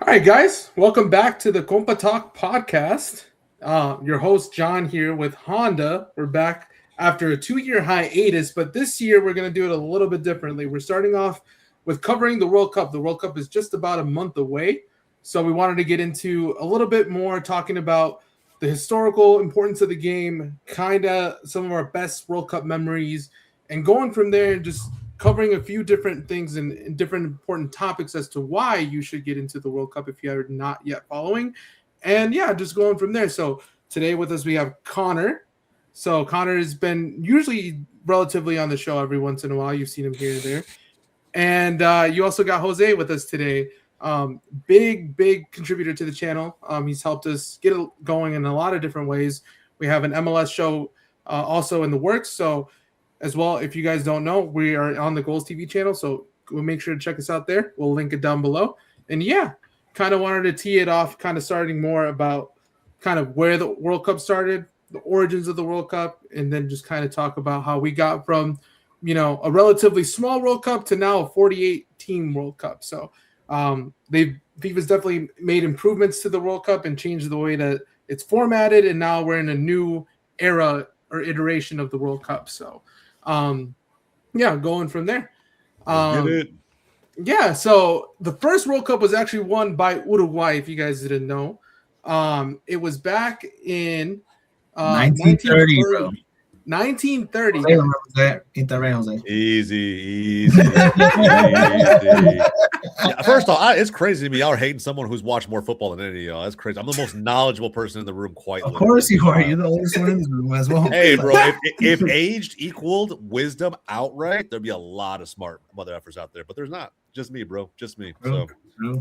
right, guys, welcome back to the Compa Talk podcast. Your host John here with Honda. We're back after a 2-year hiatus, but this year we're going to do it a little bit differently. We're starting off with covering the World Cup. The World Cup is just about a month away, so we wanted to get into a little bit more talking about the historical importance of the game, kind of some of our best World Cup memories, and going from there and just covering a few different things and different important topics as to why you should get into the World Cup if you are not yet following. And yeah, just going from there. So today with us, we have Connor. So Connor has been usually relatively on the show every once in a while. You've seen him here and there. And you also got Jose with us today. Big contributor to the channel. He's helped us get it going in a lot of different ways. We have an MLS show also in the works. So as well, if you guys don't know, we are on the Goals TV channel, so we'll make sure to check us out there. We'll link it down below. And yeah, kind of wanted to tee it off, kind of starting more about kind of where the World Cup started, the origins of the World Cup, and then just kind of talk about how we got from, a relatively small World Cup to now a 48-team World Cup. So FIFA's definitely made improvements to the World Cup and changed the way that it's formatted, and now we're in a new era or iteration of the World Cup. So going from there. Yeah, so the first World Cup was actually won by Uruguay, if you guys didn't know. It was back in 1930, bro. 1930. Jose remembers that. Ain't that right, Jose? Easy. Yeah, first off, it's crazy to me. Y'all are hating someone who's watched more football than any of y'all. That's crazy. I'm the most knowledgeable person in the room, quite Of course you are. You're the oldest one in this room as well. Hey, bro, if aged equaled wisdom outright, there'd be a lot of smart mother effers out there. But there's not. Just me, bro. Just me. So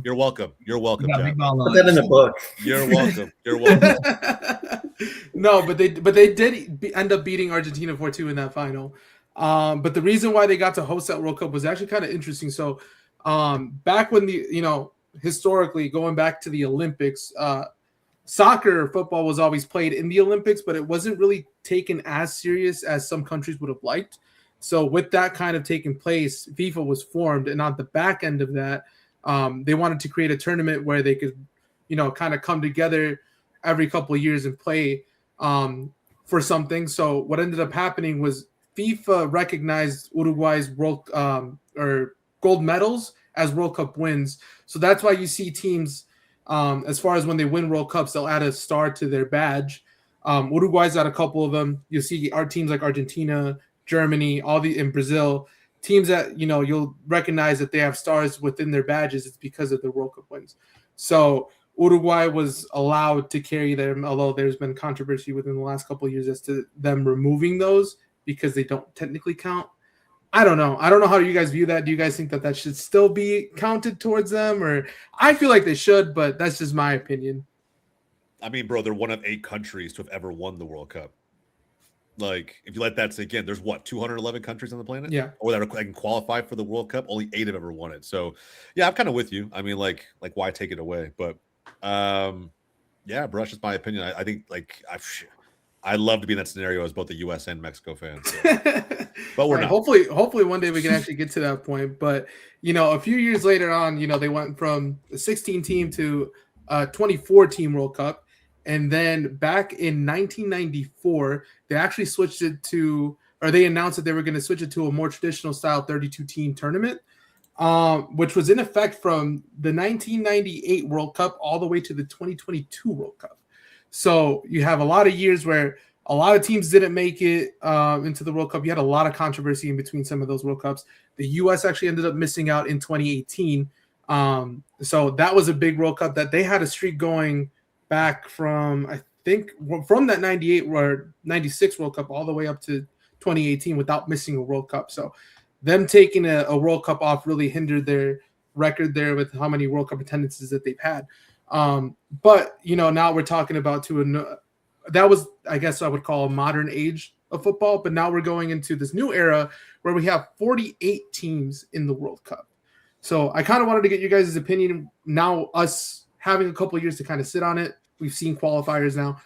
you're welcome. You're welcome, Jack. Put that in the book. You're welcome. You're welcome. No, but they did end up beating Argentina 4-2 in that final. But the reason why they got to host that World Cup was actually kind of interesting. So back when historically going back to the Olympics, soccer or football was always played in the Olympics, but it wasn't really taken as serious as some countries would have liked. So with that kind of taking place, FIFA was formed, and on the back end of that, they wanted to create a tournament where they could, kind of come together every couple of years and play for something. So what ended up happening was FIFA recognized Uruguay's gold medals as World Cup wins. So that's why you see teams, as far as when they win World Cups, they'll add a star to their badge. Uruguay's got a couple of them. You'll see our teams like Argentina, Germany, in Brazil, teams that you'll recognize that they have stars within their badges. It's because of their World Cup wins. So Uruguay was allowed to carry them, although there's been controversy within the last couple of years as to them removing those because they don't technically count. I don't know how you guys view that. Do you guys think that should still be counted towards them? Or I feel like they should, but that's just my opinion. I mean, bro, they're one of 8 countries to have ever won the World Cup. Like, if you let that sink in, there's 211 countries on the planet? Yeah. Or that can qualify for the World Cup. Only 8 have ever won it. So, yeah, I'm kind of with you. I mean, like why take it away? But, yeah, bro, that's just my opinion. I think, I'd love to be in that scenario as both the U.S. and Mexico fans. So. But we're not. Hopefully one day we can actually get to that point. But, a few years later on, they went from a 16-team to a 24-team World Cup. And then back in 1994, they actually switched it they announced that they were going to switch it to a more traditional style 32-team tournament, which was in effect from the 1998 World Cup all the way to the 2022 World Cup. So you have a lot of years where a lot of teams didn't make it into the World Cup. You had a lot of controversy in between some of those World Cups. The U.S. actually ended up missing out in 2018. So that was a big World Cup that they had a streak going back from, I think, from that 98 or 96 World Cup all the way up to 2018 without missing a World Cup. So them taking a World Cup off really hindered their record there with how many World Cup attendances that they've had. But, now we're talking about that was, I guess I would call a modern age of football. But now we're going into this new era where we have 48 teams in the World Cup. So I kind of wanted to get you guys' opinion now, us having a couple of years to kind of sit on it. We've seen qualifiers now.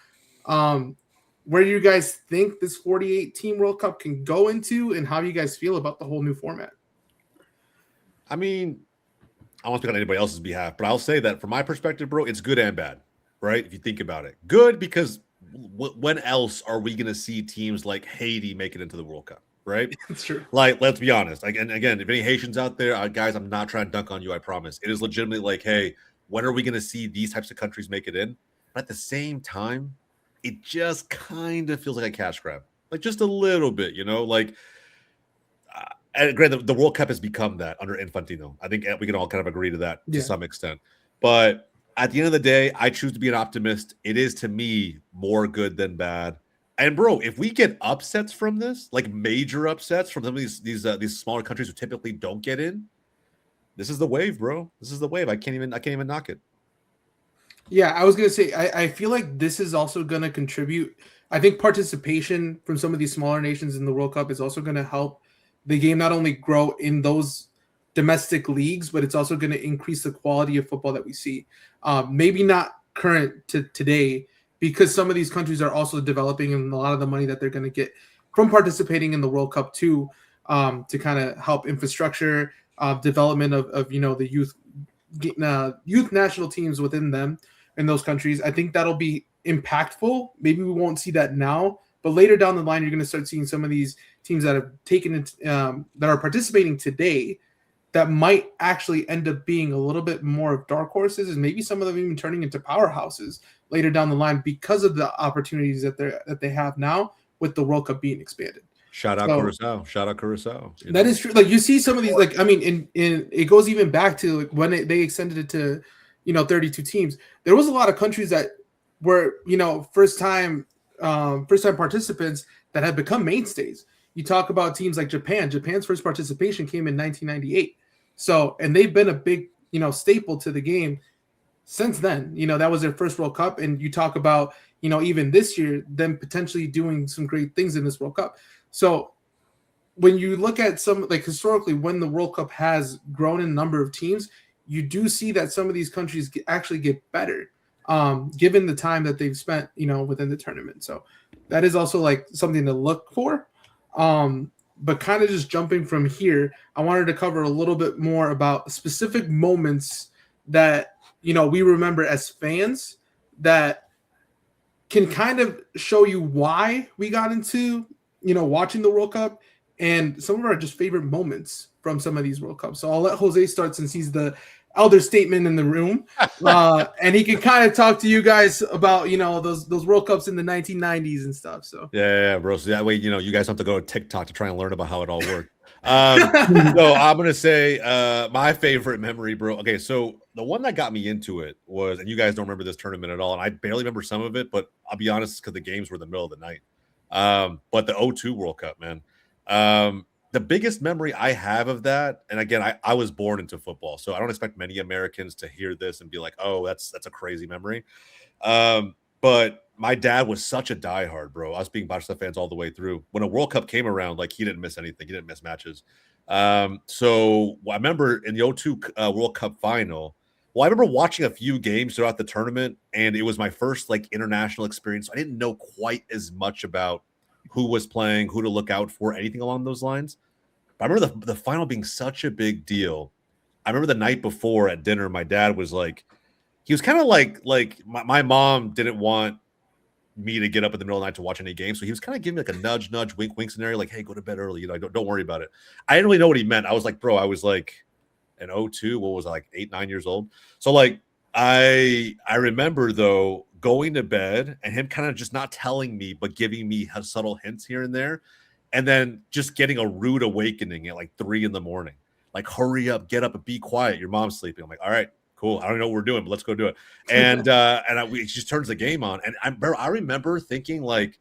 Where do you guys think this 48-team World Cup can go into, and how do you guys feel about the whole new format? I mean, I won't speak on anybody else's behalf, but I'll say that from my perspective, bro, it's good and bad, right? If you think about it, good because when else are we going to see teams like Haiti make it into the World Cup, right? It's true. Like, let's be honest. Like, and again, if any Haitians out there, guys, I'm not trying to dunk on you. I promise. It is legitimately like, hey, when are we going to see these types of countries make it in? But at the same time, it just kind of feels like a cash grab, like just a little bit, like. And granted, the World Cup has become that under Infantino. I think we can all kind of agree to that to some extent. But at the end of the day, I choose to be an optimist. It is, to me, more good than bad. And bro, if we get upsets from this, like major upsets from some of these smaller countries who typically don't get in, this is the wave, bro. This is the wave. I can't even knock it. Yeah, I was gonna say I feel like this is also gonna contribute. I think participation from some of these smaller nations in the World Cup is also gonna help the game not only grow in those domestic leagues, but it's also going to increase the quality of football that we see. Maybe not current to today, because some of these countries are also developing, and a lot of the money that they're going to get from participating in the World Cup too, to kind of help infrastructure, development of the youth national teams within them in those countries. I think that'll be impactful. Maybe we won't see that now, but later down the line, you're going to start seeing some of these teams that have taken it, that are participating today, that might actually end up being a little bit more of dark horses, and maybe some of them even turning into powerhouses later down the line because of the opportunities that they have now with the World Cup being expanded. Shout out Curacao. Shout out Curacao. That is true. Like you see some of these, like I mean, in it goes even back to like when they extended it to 32 teams. There was a lot of countries that were first time participants that have become mainstays. You talk about teams like Japan. Japan's first participation came in 1998. So, and they've been a big, staple to the game since then. That was their first World Cup. And you talk about, even this year, them potentially doing some great things in this World Cup. So when you look at some, like historically, when the World Cup has grown in number of teams, you do see that some of these countries actually get better, given the time that they've spent, within the tournament. So that is also like something to look for. But kind of just jumping from here, I wanted to cover a little bit more about specific moments that, we remember as fans that can kind of show you why we got into, watching the World Cup, and some of our just favorite moments from some of these World Cups. So I'll let Jose start since he's the elder statesman in the room, and he can kind of talk to you guys about those World Cups in the 1990s and stuff. So yeah, bro. So that way, you guys have to go to TikTok to try and learn about how it all worked. No, I'm gonna say my favorite memory, bro. Okay, so the one that got me into it was, and you guys don't remember this tournament at all, and I barely remember some of it, but I'll be honest, because the games were in the middle of the night. But the 02 World Cup, man. The biggest memory I have of that, and again, I was born into football, so I don't expect many Americans to hear this and be like, "Oh, that's a crazy memory." But my dad was such a diehard, bro. Us being Barca fans all the way through. When a World Cup came around, like he didn't miss anything. He didn't miss matches. So I remember in the 02 World Cup final. Well, I remember watching a few games throughout the tournament, and it was my first like international experience. So I didn't know quite as much about who was playing, who to look out for, anything along those lines. But I remember the final being such a big deal. I remember the night before at dinner, my dad was like, he was kind of like my mom didn't want me to get up in the middle of the night to watch any games. So he was kind of giving me like a nudge, wink, wink scenario, like, hey, go to bed early. Don't worry about it. I didn't really know what he meant. I was like, bro, I was like an 02, what was I, like 8, 9 years old? So like I remember though going to bed and him kind of just not telling me, but giving me subtle hints here and there. And then just getting a rude awakening at like 3 in the morning. Like, hurry up, get up and be quiet. Your mom's sleeping. I'm like, all right, cool. I don't know what we're doing, but let's go do it. And we just turns the game on. And I remember thinking, like,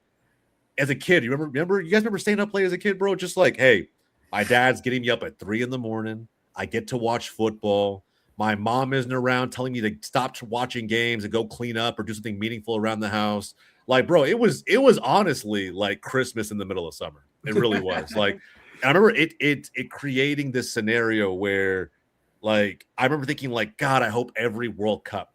as a kid, you guys remember staying up late as a kid, bro? Just like, hey, my dad's getting me up at 3 in the morning. I get to watch football. My mom isn't around telling me to stop watching games and go clean up or do something meaningful around the house. Like, bro, it was honestly like Christmas in the middle of summer. It really was. Like, I remember it creating this scenario where, like, I remember thinking, like, God, I hope every World Cup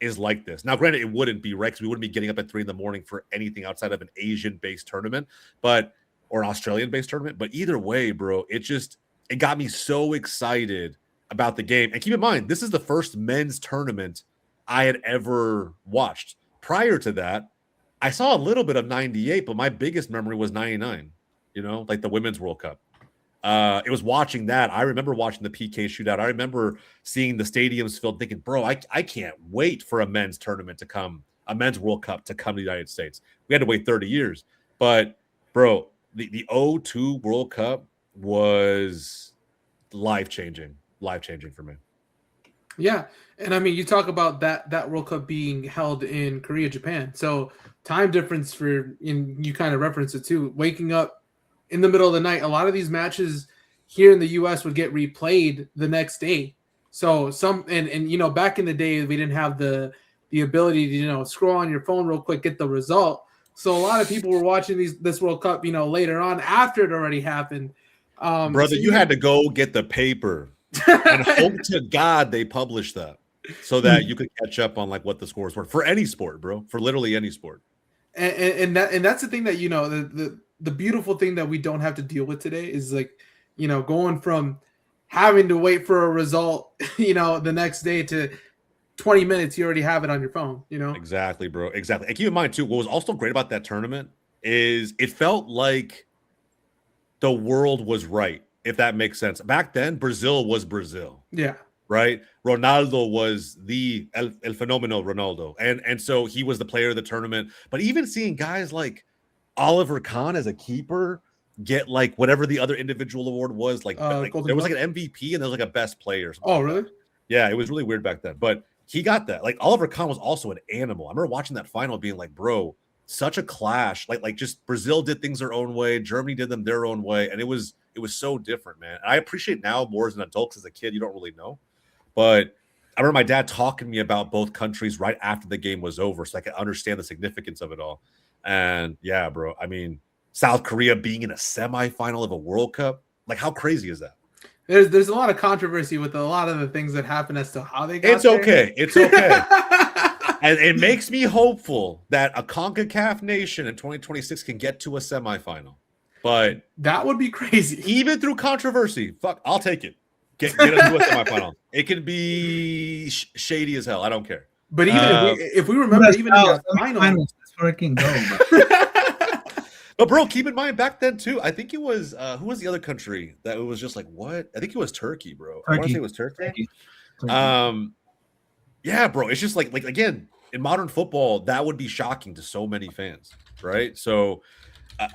is like this. Now, granted, it wouldn't be, right? Because we wouldn't be getting up at 3 in the morning for anything outside of an Asian-based tournament, or an Australian-based tournament. But either way, bro, it got me so excited about the game. And keep in mind, this is the first men's tournament I had ever watched. Prior to that, I saw a little bit of 98, but my biggest memory was 99, like the Women's World Cup. It was watching that. I remember watching the PK shootout. I remember seeing the stadiums filled thinking, bro, I can't wait for a men's tournament to come, a men's World Cup to come to the United States. We had to wait 30 years. But, bro, the 02 World Cup was life-changing for me. Yeah. And I mean, you talk about that World Cup being held in Korea, Japan. So time difference you kind of reference it too, waking up in the middle of the night. A lot of these matches here in the US would get replayed the next day. So and back in the day, we didn't have the ability to, scroll on your phone real quick, get the result. So a lot of people were watching this World Cup, later on after it already happened. Brother, so you had to go get the paper and hope to God they published that so that you could catch up on like what the scores were for any sport, bro, for literally any sport. And that's the thing that, the beautiful thing that we don't have to deal with today is like, going from having to wait for a result, the next day to 20 minutes, you already have it on your phone, Exactly, bro. Exactly. And keep in mind too, what was also great about that tournament is it felt like the world was right, if that makes sense. Back then, Brazil was Brazil. Yeah. Right? Ronaldo was the El Fenomeno Ronaldo. And so he was the player of the tournament. But even seeing guys like Oliver Kahn as a keeper get like whatever the other individual award was, like there was like an MVP and there was like a best player. Oh, really? Yeah, it was really weird back then. But he got that. Like Oliver Kahn was also an animal. I remember watching that final being like, bro, such a clash. Like just Brazil did things their own way, Germany did them their own way, and it was so different, man. And I appreciate now more as an adult, because as a kid you don't really know. But I remember my dad talking to me about both countries right after the game was over, so I could understand the significance of it all. And yeah, bro, I mean, South Korea being in a semifinal of a World Cup, like how crazy is that? There's a lot of controversy with a lot of the things that happen as to how they got It's okay. It's okay. And it makes me hopeful that a CONCACAF nation in 2026 can get to a semifinal. But that would be crazy. Even through controversy, fuck, I'll take it. Get us to a semifinal. It can be shady as hell. I don't care. But even if we remember, even in the final, fucking go. But bro, keep in mind back then too. I think it was who was the other country that it was just like what? I think it was Turkey, bro. I want to say it was Turkey. Yeah, bro. It's just like again in modern football, that would be shocking to so many fans, right? So.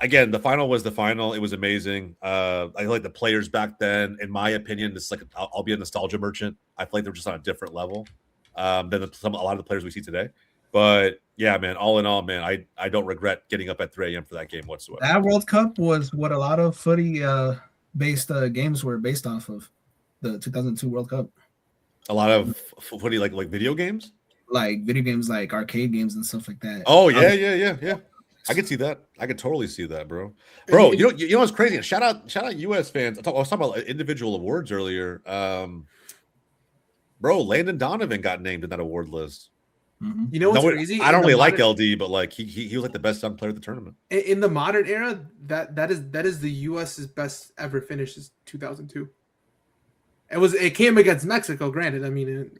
Again, the final was the final. It was amazing. I like the players back then. In my opinion, this is like I'll be a nostalgia merchant. I feel like they're just on a different level than a lot of the players we see today. But yeah, man, all in all, man, I don't regret getting up at 3 a.m. for that game whatsoever. That World Cup was what a lot of footy based games were based off of, the 2002 World Cup. A lot of footy, like video games, like video games, like arcade games and stuff like that. Oh yeah. I could see that. I could totally see that, bro. Bro, you know what's crazy? Shout out US fans. I was talking about individual awards earlier. Bro, Landon Donovan got named in that award list. Mm-hmm. You know what's crazy? I don't really like LD, but like he was like the best young player of the tournament. In the modern era, that is the US's best ever finish is 2002. It came against Mexico, granted. I mean,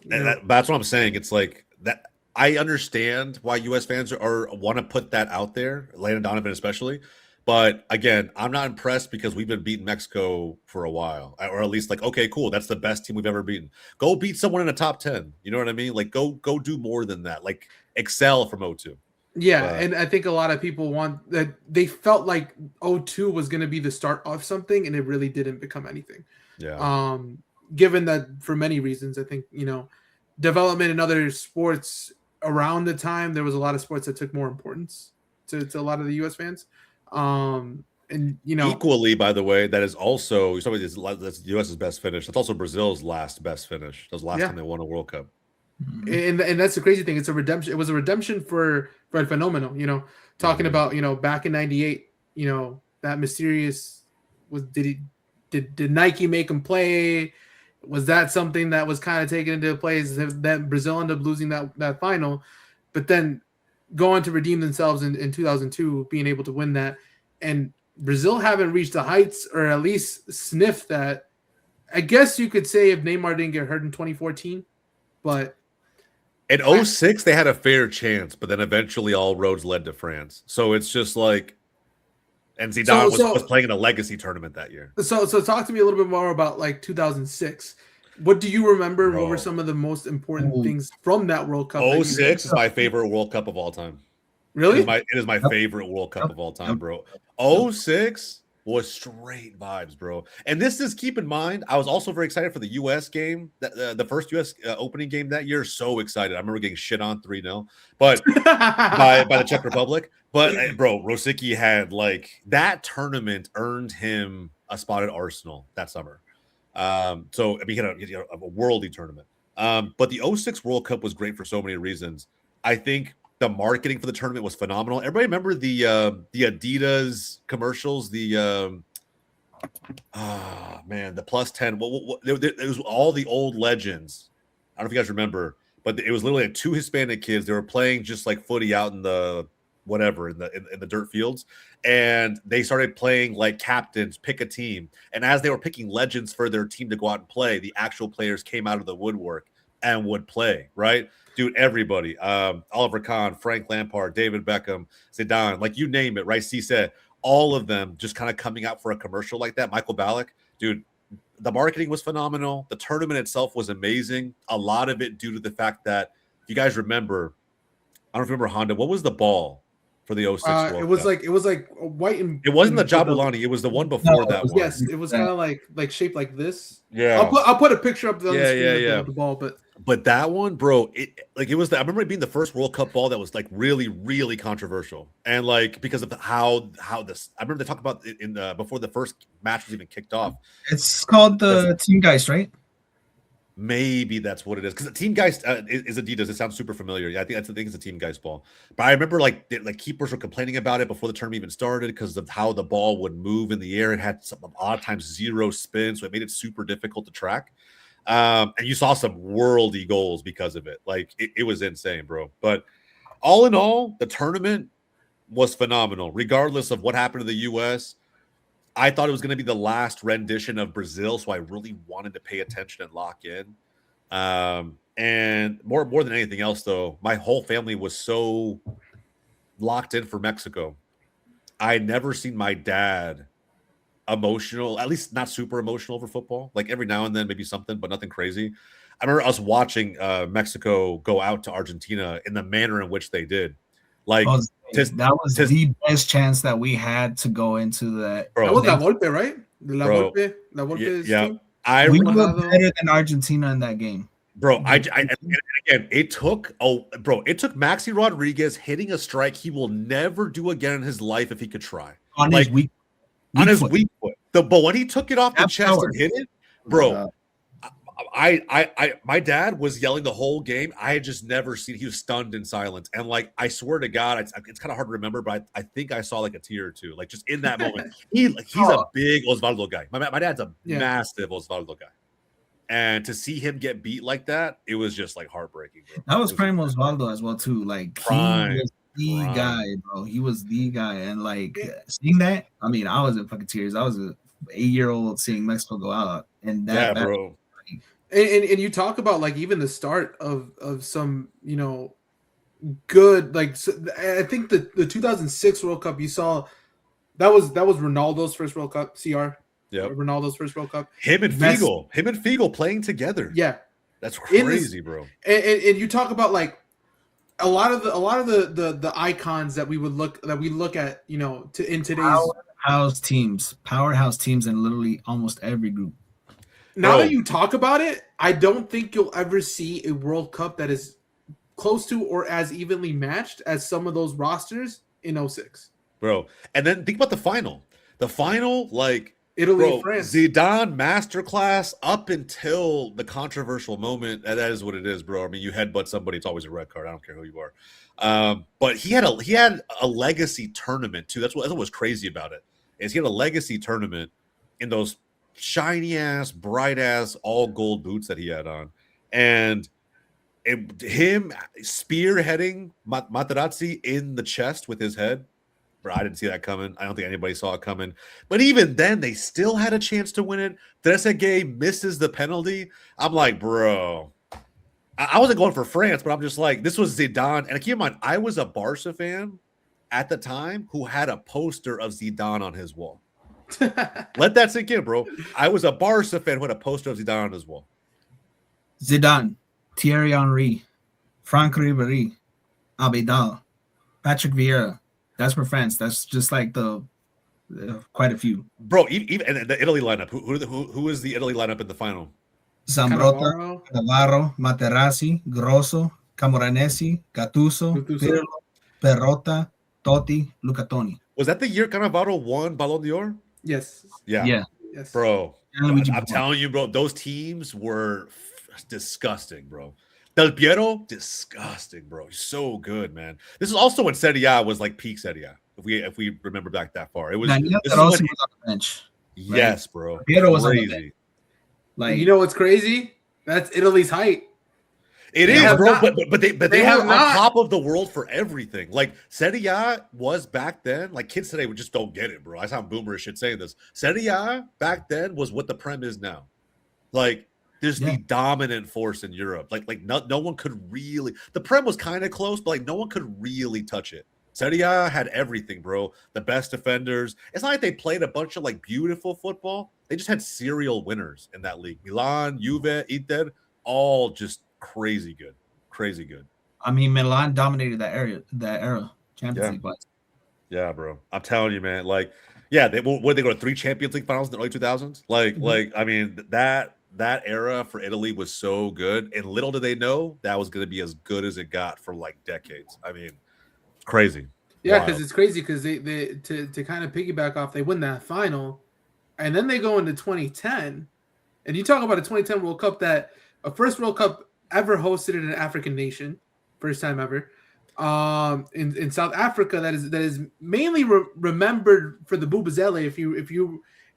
that's what I'm saying. It's like that. I understand why U.S. fans want to put that out there, Landon Donovan especially. But again, I'm not impressed because we've been beating Mexico for a while, or at least like, okay, cool, that's the best team we've ever beaten. Go beat someone in the top 10. You know what I mean? Like, go do more than that. Like, excel from 02. Yeah, and I think a lot of people want that. They felt like 02 was going to be the start of something, and it really didn't become anything. Yeah. Given that for many reasons, I think development in other sports. Around the time, there was a lot of sports that took more importance to a lot of the U.S. fans. And equally, by the way, that is also that's the U.S.'s best finish. That's also Brazil's last best finish. That was the last time they won a World Cup. And that's the crazy thing. It's a redemption. It was a redemption for El Fenomeno. Talking about back in '98. That mysterious did Nike make him play? Was that something that was kind of taken into place that Brazil ended up losing that final, but then going to redeem themselves in 2002, being able to win that, and Brazil haven't reached the heights or at least sniffed that I guess you could say if Neymar didn't get hurt in 2014, but in 06, they had a fair chance, but then eventually all roads led to France. So it's just like, and Zidane was playing in a legacy tournament that year. So talk to me a little bit more about like 2006. What do you remember? What were some of the most important things from that World Cup? 06 is my favorite World Cup of all time. Really? It is my favorite World Cup of all time, bro. 06 was straight vibes, bro. And this is, keep in mind, I was also very excited for the U.S. game, the first U.S. Opening game that year. So excited. I remember getting shit on 3-0, but by the Czech Republic. But bro, Rosicky had like that tournament earned him a spot at Arsenal that summer. So I mean, he had a worldy tournament. But the 06 World Cup was great for so many reasons. I think the marketing for the tournament was phenomenal. Everybody remember the Adidas commercials, the plus 10. It was all the old legends. I don't know if you guys remember, but it was literally like 2 Hispanic kids. They were playing just like footy out in the whatever in the dirt fields, and they started playing like captains, pick a team. And as they were picking legends for their team to go out and play, the actual players came out of the woodwork and would play, right? Dude, everybody, Oliver Kahn, Frank Lampard, David Beckham, Zidane, like you name it, right? Cisse, all of them just kind of coming out for a commercial like that. Michael Ballack, dude, the marketing was phenomenal. The tournament itself was amazing. A lot of it due to the fact that, if you guys remember, I don't remember, Honda, what was the ball for the 06 World Cup? It was like white and it wasn't the Jabulani, it was the one before that one. Yes, it was kind of like shaped like this. Yeah. I'll put a picture up on the screen of the ball, but that one, bro, I remember it being the first World Cup ball that was like really, really controversial. And like, because of how this, I remember they talked about it before the first match was even kicked off. It's called the Team Geist, right? Maybe that's what it is, because the Team Geist is Adidas. It sounds super familiar. Yeah, I think it's a Team Geist ball. But I remember like keepers were complaining about it before the tournament even started because of how the ball would move in the air. It had a lot of times 0 spin, so it made it super difficult to track. And you saw some worldy goals because of it. Like it was insane, bro. But all in all, the tournament was phenomenal, regardless of what happened to the U.S. I thought it was going to be the last rendition of Brazil, so I really wanted to pay attention and lock in. And more than anything else, though, my whole family was so locked in for Mexico. I had never seen my dad emotional, at least not super emotional over football. Like every now and then, maybe something, but nothing crazy. I remember us watching Mexico go out to Argentina in the manner in which they did. Like that was the best chance that we had to go into that. Bro, that was La Volpe, right? La Volpe. Yeah. We were better than Argentina in that game, bro. And again, it took Maxi Rodriguez hitting a strike he will never do again in his life if he could try. On his weak foot. But when he took it off the chest and hit it, bro. My dad was yelling the whole game. I had just never seen. He was stunned in silence, and like I swear to God, it's kind of hard to remember, but I think I saw like a tear or two, like just in that moment. He's a big Osvaldo guy. My dad's a massive Osvaldo guy, and to see him get beat like that, it was just like heartbreaking. Bro. That was prime Osvaldo as well too. Like he was the guy, bro. He was the guy, and like seeing that, I mean, I was in fucking tears. I was an 8-year-old seeing Mexico go out, and that bro. And you talk about like even the start of some good, like, so I think the 2006 World Cup you saw that was Ronaldo's first World Cup. CR, yeah, Ronaldo's first World Cup. Him and Figo playing together. Yeah, that's crazy, bro. And you talk about like a lot of the icons that we look at, in today's powerhouse teams in literally almost every group. Now that you talk about it, I don't think you'll ever see a World Cup that is close to or as evenly matched as some of those rosters in 06. Bro, and then think about the final. The final, like Italy and France. Zidane masterclass up until the controversial moment. And that is what it is, bro. I mean, you headbutt somebody, it's always a red card. I don't care who you are. But he had a legacy tournament too. That's what was crazy about it. Is he had a legacy tournament in those shiny ass, bright ass, all gold boots that he had on, and him spearheading Materazzi in the chest with his head. Bro, I didn't see that coming. I don't think anybody saw it coming. But even then, they still had a chance to win it. Trezeguet misses the penalty. I'm like, bro. I wasn't going for France, but I'm just like, this was Zidane. And keep in mind, I was a Barca fan at the time who had a poster of Zidane on his wall. Let that sink in, bro. I was a Barca fan who had a poster of Zidane on his wall. Zidane, Thierry Henry, Franck Ribéry, Abidal, Patrick Vieira. That's for France. That's just like the quite a few. Bro, even the Italy lineup. Who is the Italy lineup in the final? Zambrotta, Navarro, Materazzi, Grosso, Camoranesi, Gattuso, Pirlo, Perrotta, Totti, Luca Toni. Was that the year Cannavaro won Ballon d'Or? Yes. Yeah. Yes. Bro, I'm telling you, bro, those teams were disgusting, bro. Del Piero, disgusting, bro. So good, man. This is also when Serie A was like peak Serie A. If we remember back that far, it was. Rossi was on the bench. Right? Yes, bro. Piero was on the bench. Like, you know what's crazy? That's Italy's height. It is, bro. But they were on top of the world for everything. Like Serie A was back then. Like kids today just don't get it, bro. I sound boomerish shit saying this. Serie A back then was what the Prem is now. Like. There's the dominant force in Europe. Like no one could really. The Prem was kind of close, but like no one could really touch it. Serie A had everything, bro. The best defenders. It's not like they played a bunch of like beautiful football. They just had serial winners in that league. Milan, Juve, Inter, all just crazy good. Crazy good. I mean, Milan dominated that era. Champions League wise. Yeah, bro. I'm telling you, man. Like, yeah, they go to 3 Champions League finals in the early 2000s. Like I mean that era for Italy was so good, and little did they know that was going to be as good as it got for like decades. I mean, it's crazy. Yeah, because it's crazy because they to kind of piggyback off, they win that final, and then they go into 2010, and you talk about a 2010 World Cup that a first World Cup ever hosted in an African nation, first time ever, in South Africa that is mainly remembered for the Vuvuzela.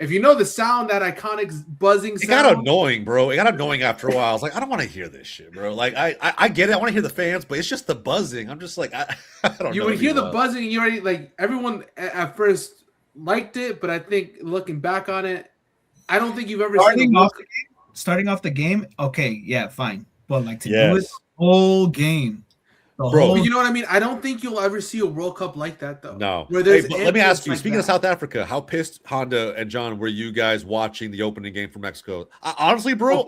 If you know the sound, that iconic buzzing sound. It got annoying, bro. It got annoying after a while. I was like, I don't want to hear this shit, bro. Like, I get it. I want to hear the fans, but it's just the buzzing. I'm just like, I don't know. You would hear the buzzing, and you already, like, everyone at first liked it, but I think looking back on it, I don't think you've ever starting off the game, okay, yeah, fine. But, like, to do it the whole game. Bro, you know what I mean? I don't think you'll ever see a World Cup like that, though. No. But let me ask you, speaking of South Africa, how pissed, Honda and John, were you guys watching the opening game for Mexico? Honestly, bro,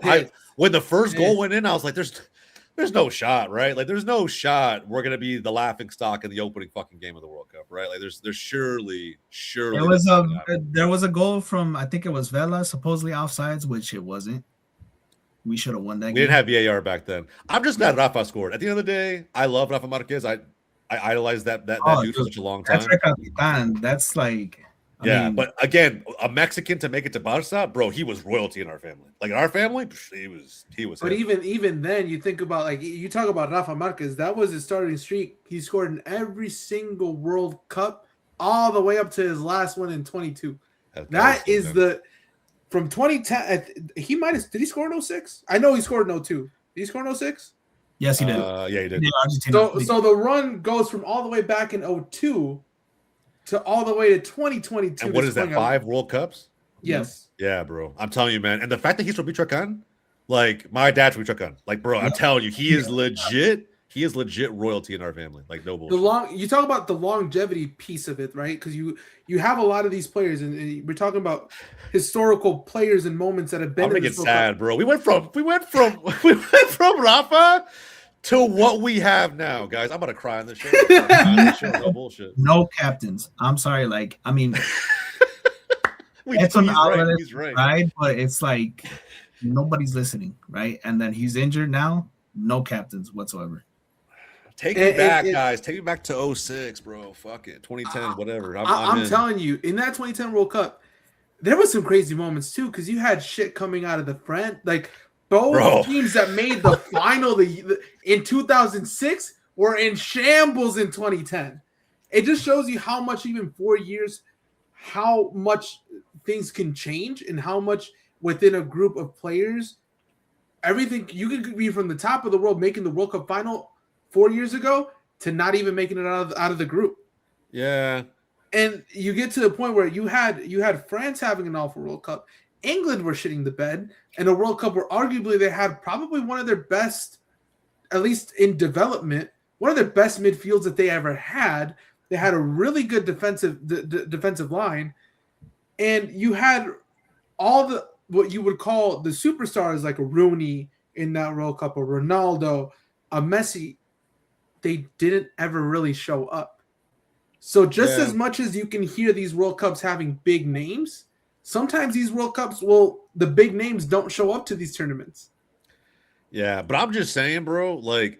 when the first goal went in, I was like, there's no shot, right? Like, there's no shot we're going to be the laughing stock in the opening fucking game of the World Cup, right? Like, there's surely. There was a goal from, I think it was Vela, supposedly offsides, which it wasn't. We should have won that game. We didn't have VAR back then. I'm just glad Rafa scored. At the end of the day, I love Rafa Marquez. I idolized that dude for such a long time. That's like, I mean, but again, a Mexican to make it to Barca, bro, he was royalty in our family. Like in our family, he was. But even then, you think about, like, you talk about Rafa Marquez. That was his starting streak. He scored in every single World Cup, all the way up to his last one in 22. That is the. From 2010, he might have. Did he score in 06? I know he scored in 02. Did he score in 06? Yes, he did. Yeah, he did. So the run goes from all the way back in 02 to all the way to 2022. And what is that? 5 World Cups? Yes. Yeah, bro. I'm telling you, man. And the fact that he's from Michoacan, like my dad's from Michoacan, like, bro, I'm telling you, he is legit. He is legit royalty in our family. Like, no bullshit. You talk about the longevity piece of it, right? Because you have a lot of these players, and we're talking about historical players and moments that have been. I'm gonna get sad, bro. We went from Rafa to what we have now, guys. I'm gonna cry on this show. No bullshit. No captains. I'm sorry. Like, I mean, he's right, but it's like nobody's listening, right? And then he's injured now. No captains whatsoever. Take me back, guys. Take me back to 06, bro. Fuck it. 2010, whatever. I'm telling you, in that 2010 World Cup, there was some crazy moments too, because you had shit coming out of the front. Like, both teams that made the final in 2006 were in shambles in 2010. It just shows you how much, even 4 years, how much things can change, and how much within a group of players, everything you could be from the top of the world making the World Cup final 4 years ago to not even making it out of the group. Yeah. And you get to the point where you had France having an awful World Cup. England were shitting the bed in a World Cup where arguably they had probably one of their best, at least in development, one of their best midfields that they ever had. They had a really good defensive line, and you had all the what you would call the superstars like a Rooney in that World Cup, or Ronaldo, a Messi. They didn't ever really show up. So just as much as you can hear these World Cups having big names, sometimes these World Cups the big names don't show up to these tournaments. Yeah, but I'm just saying, bro, like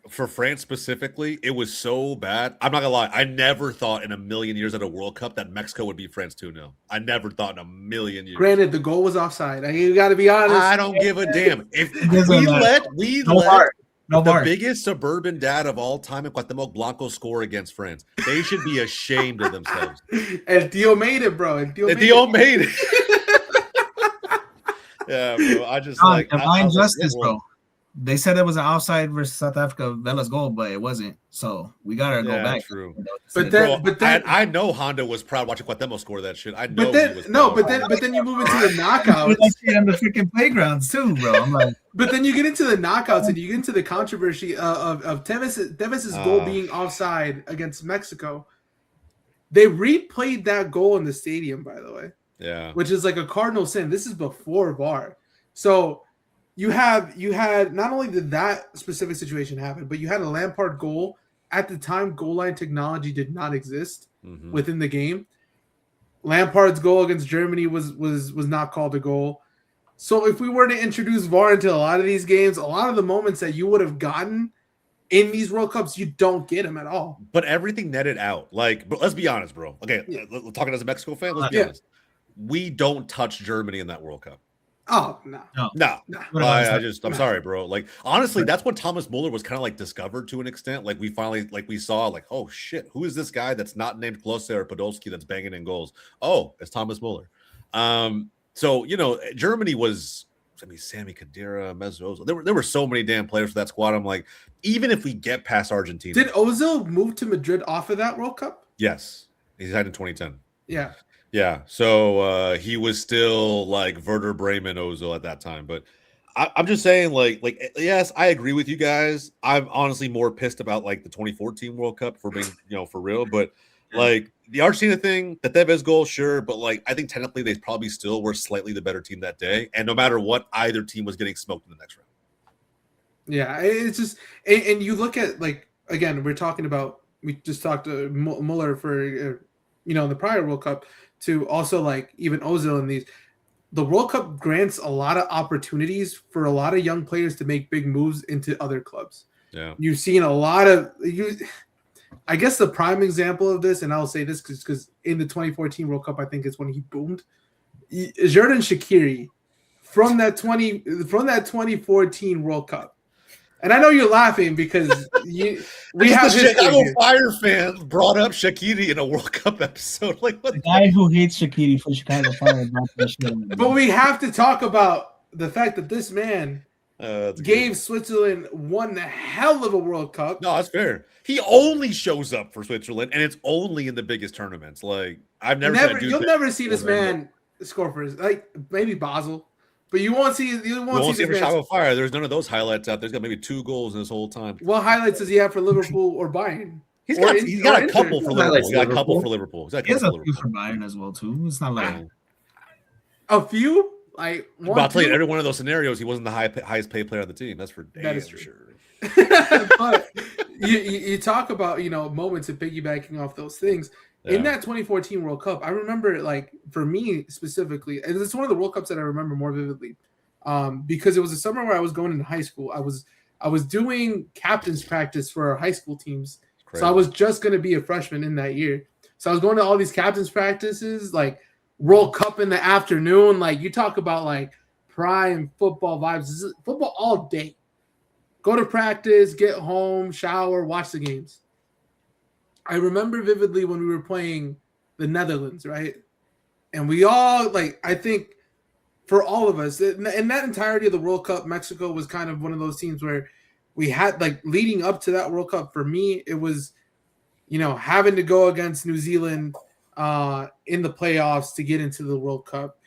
for France specifically, it was so bad. I'm not gonna lie, I never thought in a million years at a World Cup that Mexico would beat France 2-0. I never thought in a million years. Granted, the goal was offside. You got to be honest. I don't give a damn. If we let the biggest suburban dad of all time in Cuauhtemoc Blanco score against France, they should be ashamed of themselves. El Tío made it, bro. El Tío made it. Yeah, bro. I just divine justice, bro. They said it was an offside versus South Africa Vela's goal, but it wasn't. So we gotta go back. True. But then I know Honda was proud watching Cuauhtemoc score that shit. I know. But then you move into the knockouts. On the freaking playgrounds too, bro. I'm like, but then you get into the knockouts and you get into the controversy of Tevez' goal being offside against Mexico. They replayed that goal in the stadium, by the way. Yeah, which is like a cardinal sin. This is before VAR, so. You had not only did that specific situation happen, but you had a Lampard goal. At the time, goal line technology did not exist within the game. Lampard's goal against Germany was not called a goal. So if we were to introduce VAR into a lot of these games, a lot of the moments that you would have gotten in these World Cups, you don't get them at all. But everything netted out. But let's be honest, bro. Okay, talking as a Mexico fan, let's be honest. We don't touch Germany in that World Cup. Oh no. I'm sorry, bro. Like honestly, that's when Thomas Muller was kind of like discovered to an extent. Like we finally we saw like, oh shit, who is this guy that's not named Klose or Podolski that's banging in goals? Oh, it's Thomas Muller. So Germany was. I mean, Sami Khedira, Mesut Ozil. There were so many damn players for that squad. I'm like, even if we get past Argentina, did Ozil move to Madrid off of that World Cup? Yes, he's had in 2010. Yeah. Yeah, so he was still like Werder Bremen Ozil at that time, but I'm just saying, like yes, I agree with you guys. I'm honestly more pissed about like the 2014 World Cup for being for real, but like the Argentina thing, the Tevez goal, sure, but like I think technically they probably still were slightly the better team that day, and no matter what, either team was getting smoked in the next round. Yeah, it's just and you look at like again, we just talked to Muller for the prior World Cup. To also like even Ozil in these, the World Cup grants a lot of opportunities for a lot of young players to make big moves into other clubs. Yeah, you've seen a lot of I guess the prime example of this, and I'll say this because in the 2014 World Cup, I think is when he boomed. Xherdan Shaqiri from that 2014 World Cup. And I know you're laughing because we have Chicago Fire fans brought up Shaqiri in a World Cup episode. Like what? The guy who hates Shaqiri for Chicago Fire. But we have to talk about the fact that this man gave Switzerland one hell of a World Cup. No, that's fair. He only shows up for Switzerland, and it's only in the biggest tournaments. Like you'll never see this man score for like maybe Basel. But you won't see for Chicago Fire. There's none of those highlights out there. There's got maybe 2 goals in this whole time. What highlights does he have for Liverpool or Bayern? He's got a couple for Liverpool. He's got a couple for Liverpool. He has a few for Bayern as well too. It's not like a few. Like one, I'll tell you, every one of those scenarios, he wasn't the highest paid player on the team. That's for damn sure. But you talk about moments of piggybacking off those things. Yeah. In that 2014 World Cup, I remember, like, for me specifically, and it's one of the World Cups that I remember more vividly, because it was a summer where I was going into high school. I was doing captain's practice for our high school teams, so I was just going to be a freshman in that year. So I was going to all these captain's practices, like World Cup in the afternoon. Like, you talk about like prime football vibes. This is football all day. Go to practice, get home, shower, watch the games. I remember vividly when we were playing the Netherlands, right? And we all, like, I think for all of us, in that entirety of the World Cup, Mexico was kind of one of those teams where we had, like, leading up to that World Cup, for me, it was, having to go against New Zealand, in the playoffs to get into the World Cup.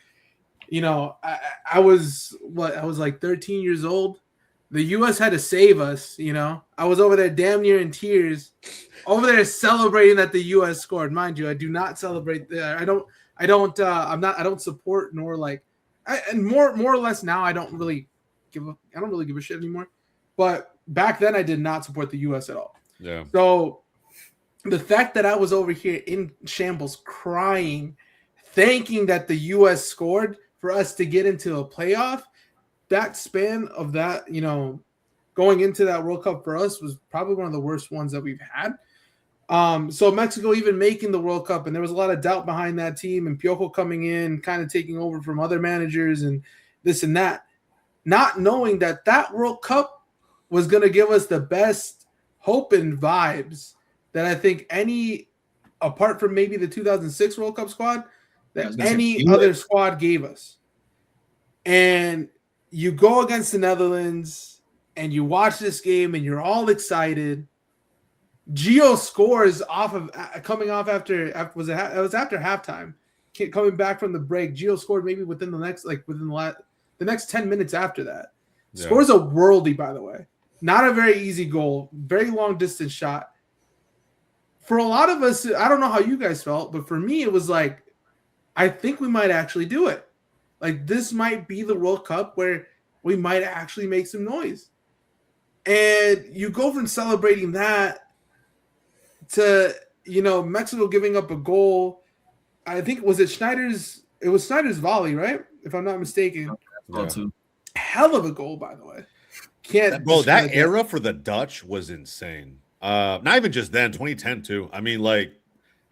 You know, I was like 13 years old. The U.S. had to save us. You know, I was over there damn near in tears, over there celebrating that the U.S. scored. Mind you, I do not celebrate. I don't support nor like, and more or less now I don't really give a shit anymore. But back then I did not support the U.S. at all. Yeah. So the fact that I was over here in shambles crying, thanking that the U.S. scored for us to get into a playoff, that span of that, you know, going into that World Cup for us was probably one of the worst ones that we've had. So Mexico even making the World Cup, and there was a lot of doubt behind that team, and Piojo coming in, kind of taking over from other managers and this and that, not knowing that that World Cup was going to give us the best hope and vibes that I think any, apart from maybe the 2006 World Cup squad, that any other squad gave us. And you go against the Netherlands and you watch this game and you're all excited. Gio scores coming off after it was after halftime, coming back from the break. Gio scored maybe within the next 10 minutes after that. Yeah. Scores a worldie, by the way. Not a very easy goal, very long distance shot. For a lot of us, I don't know how you guys felt, but for me, it was like, I think we might actually do it. Like, this might be the World Cup where we might actually make some noise. And you go from celebrating that to, you know, Mexico giving up a goal. I think it was Snyder's volley, right? If I'm not mistaken. Yeah. Hell of a goal, by the way. That era for the Dutch was insane. Not even just then, 2010 too. I mean, like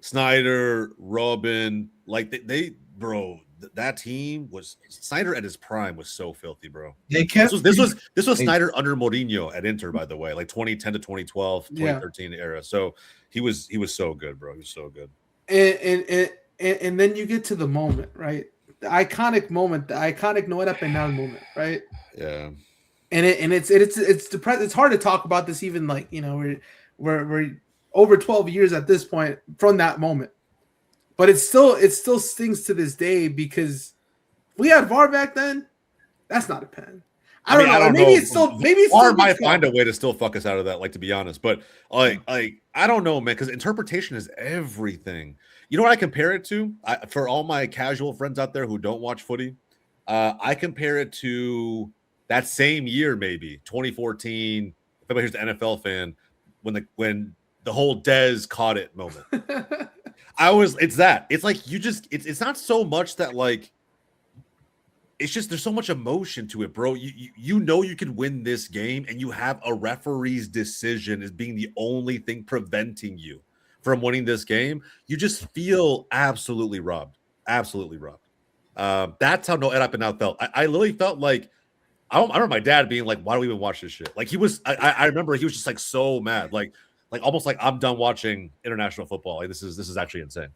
Snyder, Robin, like that team was Snyder at his prime was so filthy, bro. This was Snyder under Mourinho at Inter, by the way, like 2010 to 2012, 2013 era. So he was so good, bro. He was so good. And then you get to the moment, right? The iconic moment, the iconic no era penal moment, right? Yeah. And it's hard to talk about this, even like, you know, we're over 12 years at this point from that moment. But it still stings to this day, because if we had VAR back then, that's not a pen. I don't know. Maybe it's still VAR might find a way to still fuck us out of that, like, to be honest. But like I don't know, man, because interpretation is everything. You know what I compare it to? For all my casual friends out there who don't watch footy, I compare it to that same year, maybe 2014. If anybody's an NFL fan, when the whole Dez caught it moment. It's like it's not so much that, like, it's just there's so much emotion to it, bro. You know you can win this game, and you have a referee's decision as being the only thing preventing you from winning this game. You just feel absolutely robbed. Absolutely robbed. That's how no era penal felt. I literally felt like I remember my dad being like, "Why do we even watch this shit?" Like, he was. I remember he was just like so mad, like almost like, I'm done watching international football. Like, this is actually insane.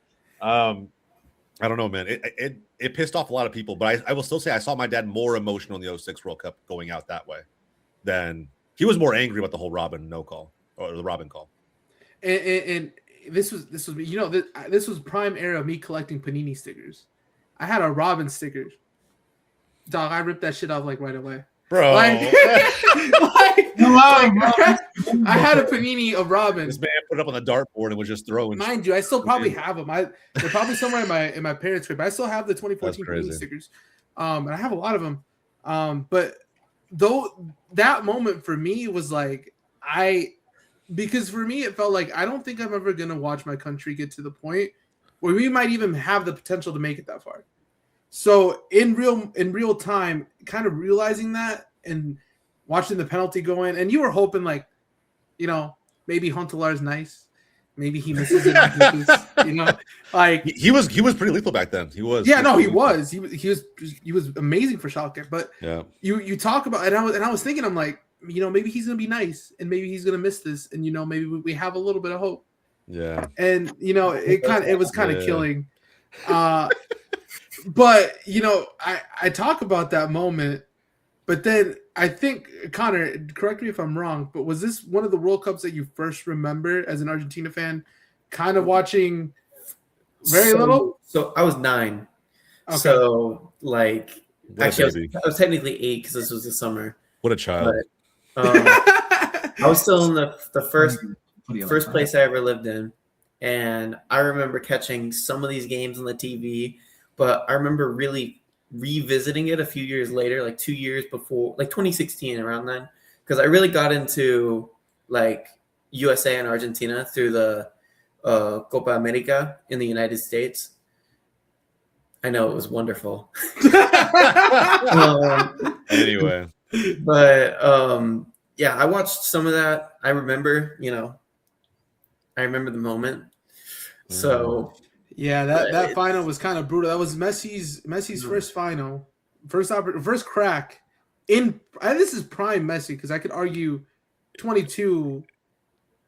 I don't know, man. It pissed off a lot of people, but I will still say I saw my dad more emotional in the 06 World Cup going out that way than he was more angry about the whole Robin no call, or the Robin call. And this was you know, this was prime era of me collecting Panini stickers. I had a Robin sticker. Dog, I ripped that shit off like right away. Bro. I had a Panini of Robin. This man put it up on the dartboard and was just throwing. Mind you, I still probably have them. They're probably somewhere in my parents' crib. I still have the 2014 Panini stickers. And I have a lot of them. But though that moment for me was like, because for me it felt like I don't think I'm ever gonna watch my country get to the point where we might even have the potential to make it that far. So in real time, kind of realizing that and watching the penalty go in, and you were hoping, like, you know, maybe Huntelaar's nice, maybe he misses it on purpose, you know, like he was pretty lethal back then. He was. Yeah, no, he was amazing for Schalke. But yeah, you talk about, and I was thinking, I'm like, you know, maybe he's gonna be nice, and maybe he's gonna miss this, and, you know, maybe we have a little bit of hope. Yeah, and, you know, it was kind of killing. But, you know, I talk about that moment, but then I think, Connor, correct me if I'm wrong, but was this one of the World Cups that you first remember as an Argentina fan, kind of watching Very little. So I was 9. Okay. So like, What actually, I was technically 8 because this was the summer. What a child. But, I was still in the first place I ever lived in, and I remember catching some of these games on the TV. But I remember really revisiting it a few years later, like 2 years before, like 2016, around then, because I really got into like USA and Argentina through the Copa America in the United States. I know it was wonderful. Anyway, but yeah, I watched some of that. I remember, I remember the moment. So yeah, that final was kind of brutal. That was Messi's first final, first crack in. This is prime Messi, because I could argue 22.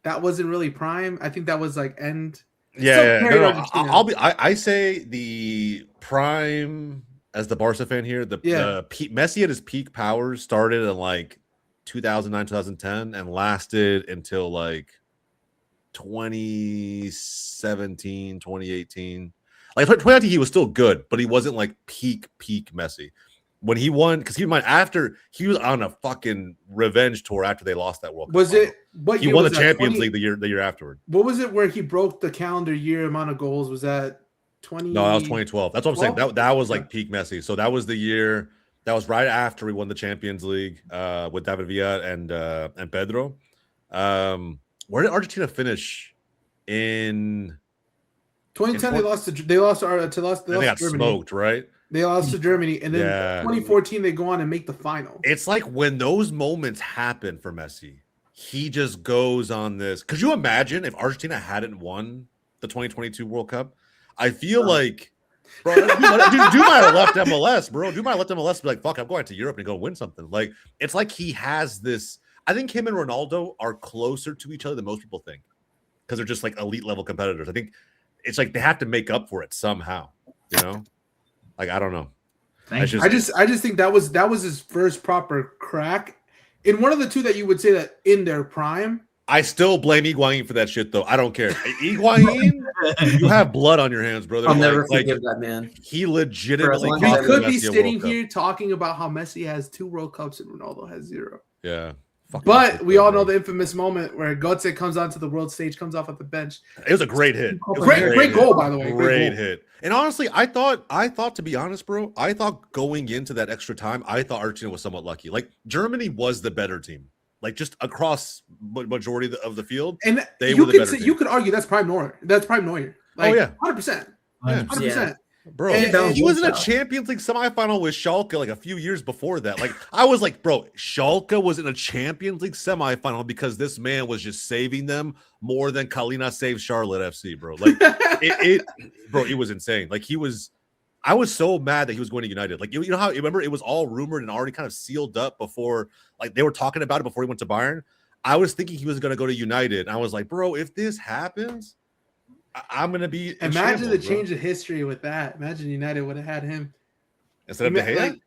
That wasn't really prime. I think that was like end. Yeah. No, I say the prime, as the Barca fan here. The Messi at his peak powers started in like 2009, 2010, and lasted until like 2017, 2018. Like 2019, he was still good, but he wasn't like peak Messi. When he won, because keep in mind, after he was on a fucking revenge tour after they lost that World Cup. Was it what he won the Champions League the year afterward? What was it where he broke the calendar year amount of goals? Was that 20? No, that was 2012. That's what I'm saying. That was like peak Messi. So that was the year. That was right after he won the Champions League with David Villa and Pedro. Where did Argentina finish in 2010? They lost to Germany. Smoked, right? They lost to Germany, and then 2014 they go on and make the final. It's like when those moments happen for Messi, he just goes on this. Could you imagine if Argentina hadn't won the 2022 World Cup? I feel like, bro, Dude might have left MLS, bro. Dude might have left MLS. Be like, fuck, I'm going to Europe and go win something. Like, it's like he has this. I think him and Ronaldo are closer to each other than most people think, because they're just like elite level competitors. I think it's like they have to make up for it somehow, Like, I don't know. I just think that was his first proper crack in one of the two that you would say that in their prime. I still blame Higuain for that shit, though. I don't care. Higuain, you have blood on your hands, brother. I'll never forgive that man. He legitimately. We could be sitting here talking about how Messi has 2 World Cups and Ronaldo has 0. Yeah. But we all know the infamous moment where Götze comes onto the world stage, comes off at the bench. It was a great hit. Great goal, by the way. Great hit. And honestly, I thought, to be honest, bro, I thought going into that extra time, I thought Argentina was somewhat lucky. Like, Germany was the better team. Like, just across majority of the field, and they were the better team. You could argue that's prime Neuer. Like, 100%. 100%. Bro, he was in a Champions League semifinal with Schalke like a few years before that. Like, I was like, bro, Schalke was in a Champions League semifinal because this man was just saving them more than Kalina saved Charlotte FC, bro. Like, it was insane. Like, I was so mad that he was going to United. Like, you know how, remember, it was all rumored and already kind of sealed up before, like, they were talking about it before he went to Bayern. I was thinking he was going to go to United. And I was like, bro, if this happens, I'm gonna be. Imagine the change of history with that. Imagine United would have had him instead of De Gea. Like,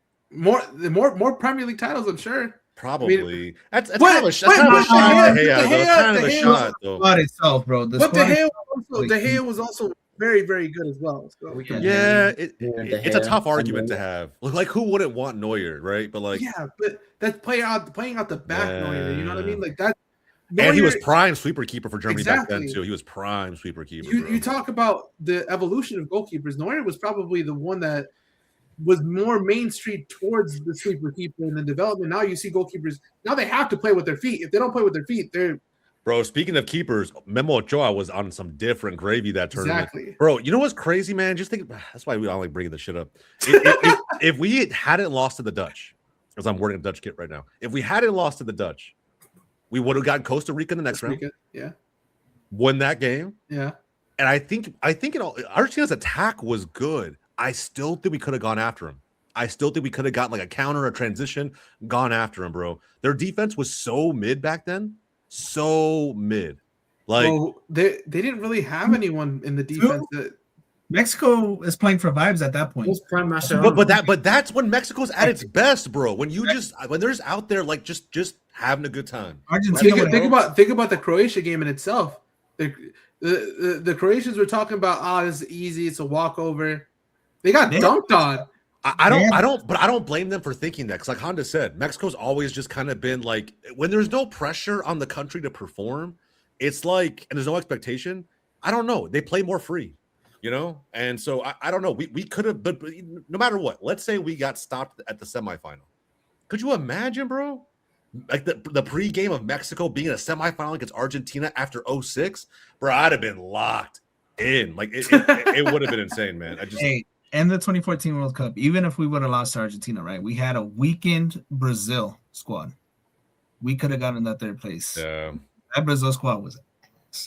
more Premier League titles, I'm sure. Probably. I mean, that's kind of a shot. De Gea itself, bro. But De Gea was also very, very good as well. So. It's a tough argument to have. Like, who wouldn't want Neuer, right? But like, but that's playing out the back Neuer. You know what I mean? Like that. Neuer, and he was prime sweeper keeper for Germany back then too. He was prime sweeper keeper. You talk about the evolution of goalkeepers. Neuer was probably the one that was more Main Street towards the sweeper keeper in the development. Now you see goalkeepers. Now they have to play with their feet. If they don't play with their feet, they're. Bro, speaking of keepers, Memo Ochoa was on some different gravy that tournament. Exactly. Bro, you know what's crazy, man? Just think. That's why we don't like bringing this shit up. If we hadn't lost to the Dutch, because I'm wearing a Dutch kit right now. If we hadn't lost to the Dutch, we would have gotten Costa Rica in the next round. Yeah. Won that game. Yeah. And I think Argentina's attack was good. I still think we could have gone after him. I still think we could have gotten like a counter, a transition, gone after him, bro. Their defense was so mid back then. So mid. Like, they didn't really have anyone in the defense that Mexico is playing for vibes at that point. But that's when Mexico's at its best, bro. When they're just out there like just having a good time. Argentina. Think about the Croatia game in itself. The Croatians were talking about, this is easy, it's a walkover. They got dunked on. I don't blame them for thinking that, because like Honda said, Mexico's always just kind of been like, when there's no pressure on the country to perform, it's like, and there's no expectation, I don't know, they play more free, and so I don't know, we could have, but no matter what, let's say we got stopped at the semifinal. Could you imagine, bro? Like the pre-game of Mexico being in a semifinal against Argentina after 2006, bro, I'd have been locked in. Like it would have been insane, man. And the 2014 World Cup, even if we would have lost to Argentina, right? We had a weakened Brazil squad. We could have gotten that third place. Yeah. That Brazil squad was,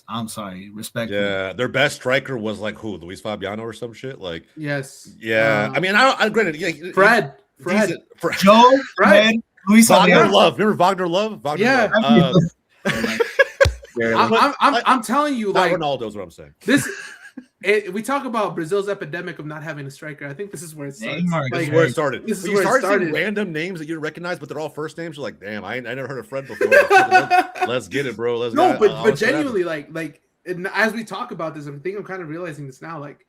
I'm sorry, respect. Yeah, their best striker was like who? Luis Fabiano or some shit? Like, yes. Yeah. I mean, I granted, yeah, Fred. Joe, Fred, Luis Wagner Love. Remember Wagner Love? Yeah. Love. I'm telling you, like Ronaldo's what I'm saying. We talk about Brazil's epidemic of not having a striker. I think this is where it starts. This is where it started. This is where it started. Random names that you recognize, but they're all first names. You're like, damn, I never heard of Fred before. Let's get it, bro. But genuinely, like as we talk about this, I'm kind of realizing this now. Like,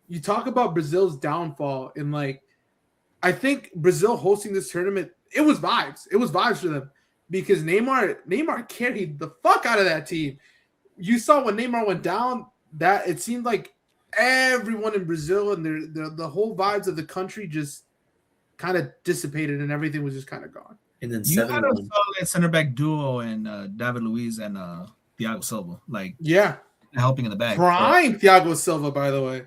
you talk about Brazil's downfall, and like, I think Brazil hosting this tournament, it was vibes. It was vibes for them because Neymar carried the fuck out of that team. You saw when Neymar went down, that it seemed like everyone in Brazil and the whole vibes of the country just kind of dissipated, and everything was just kind of gone. And then you had a solid center back duo and David Luiz and Thiago Silva, like helping in the back. Prime Thiago Silva, by the way,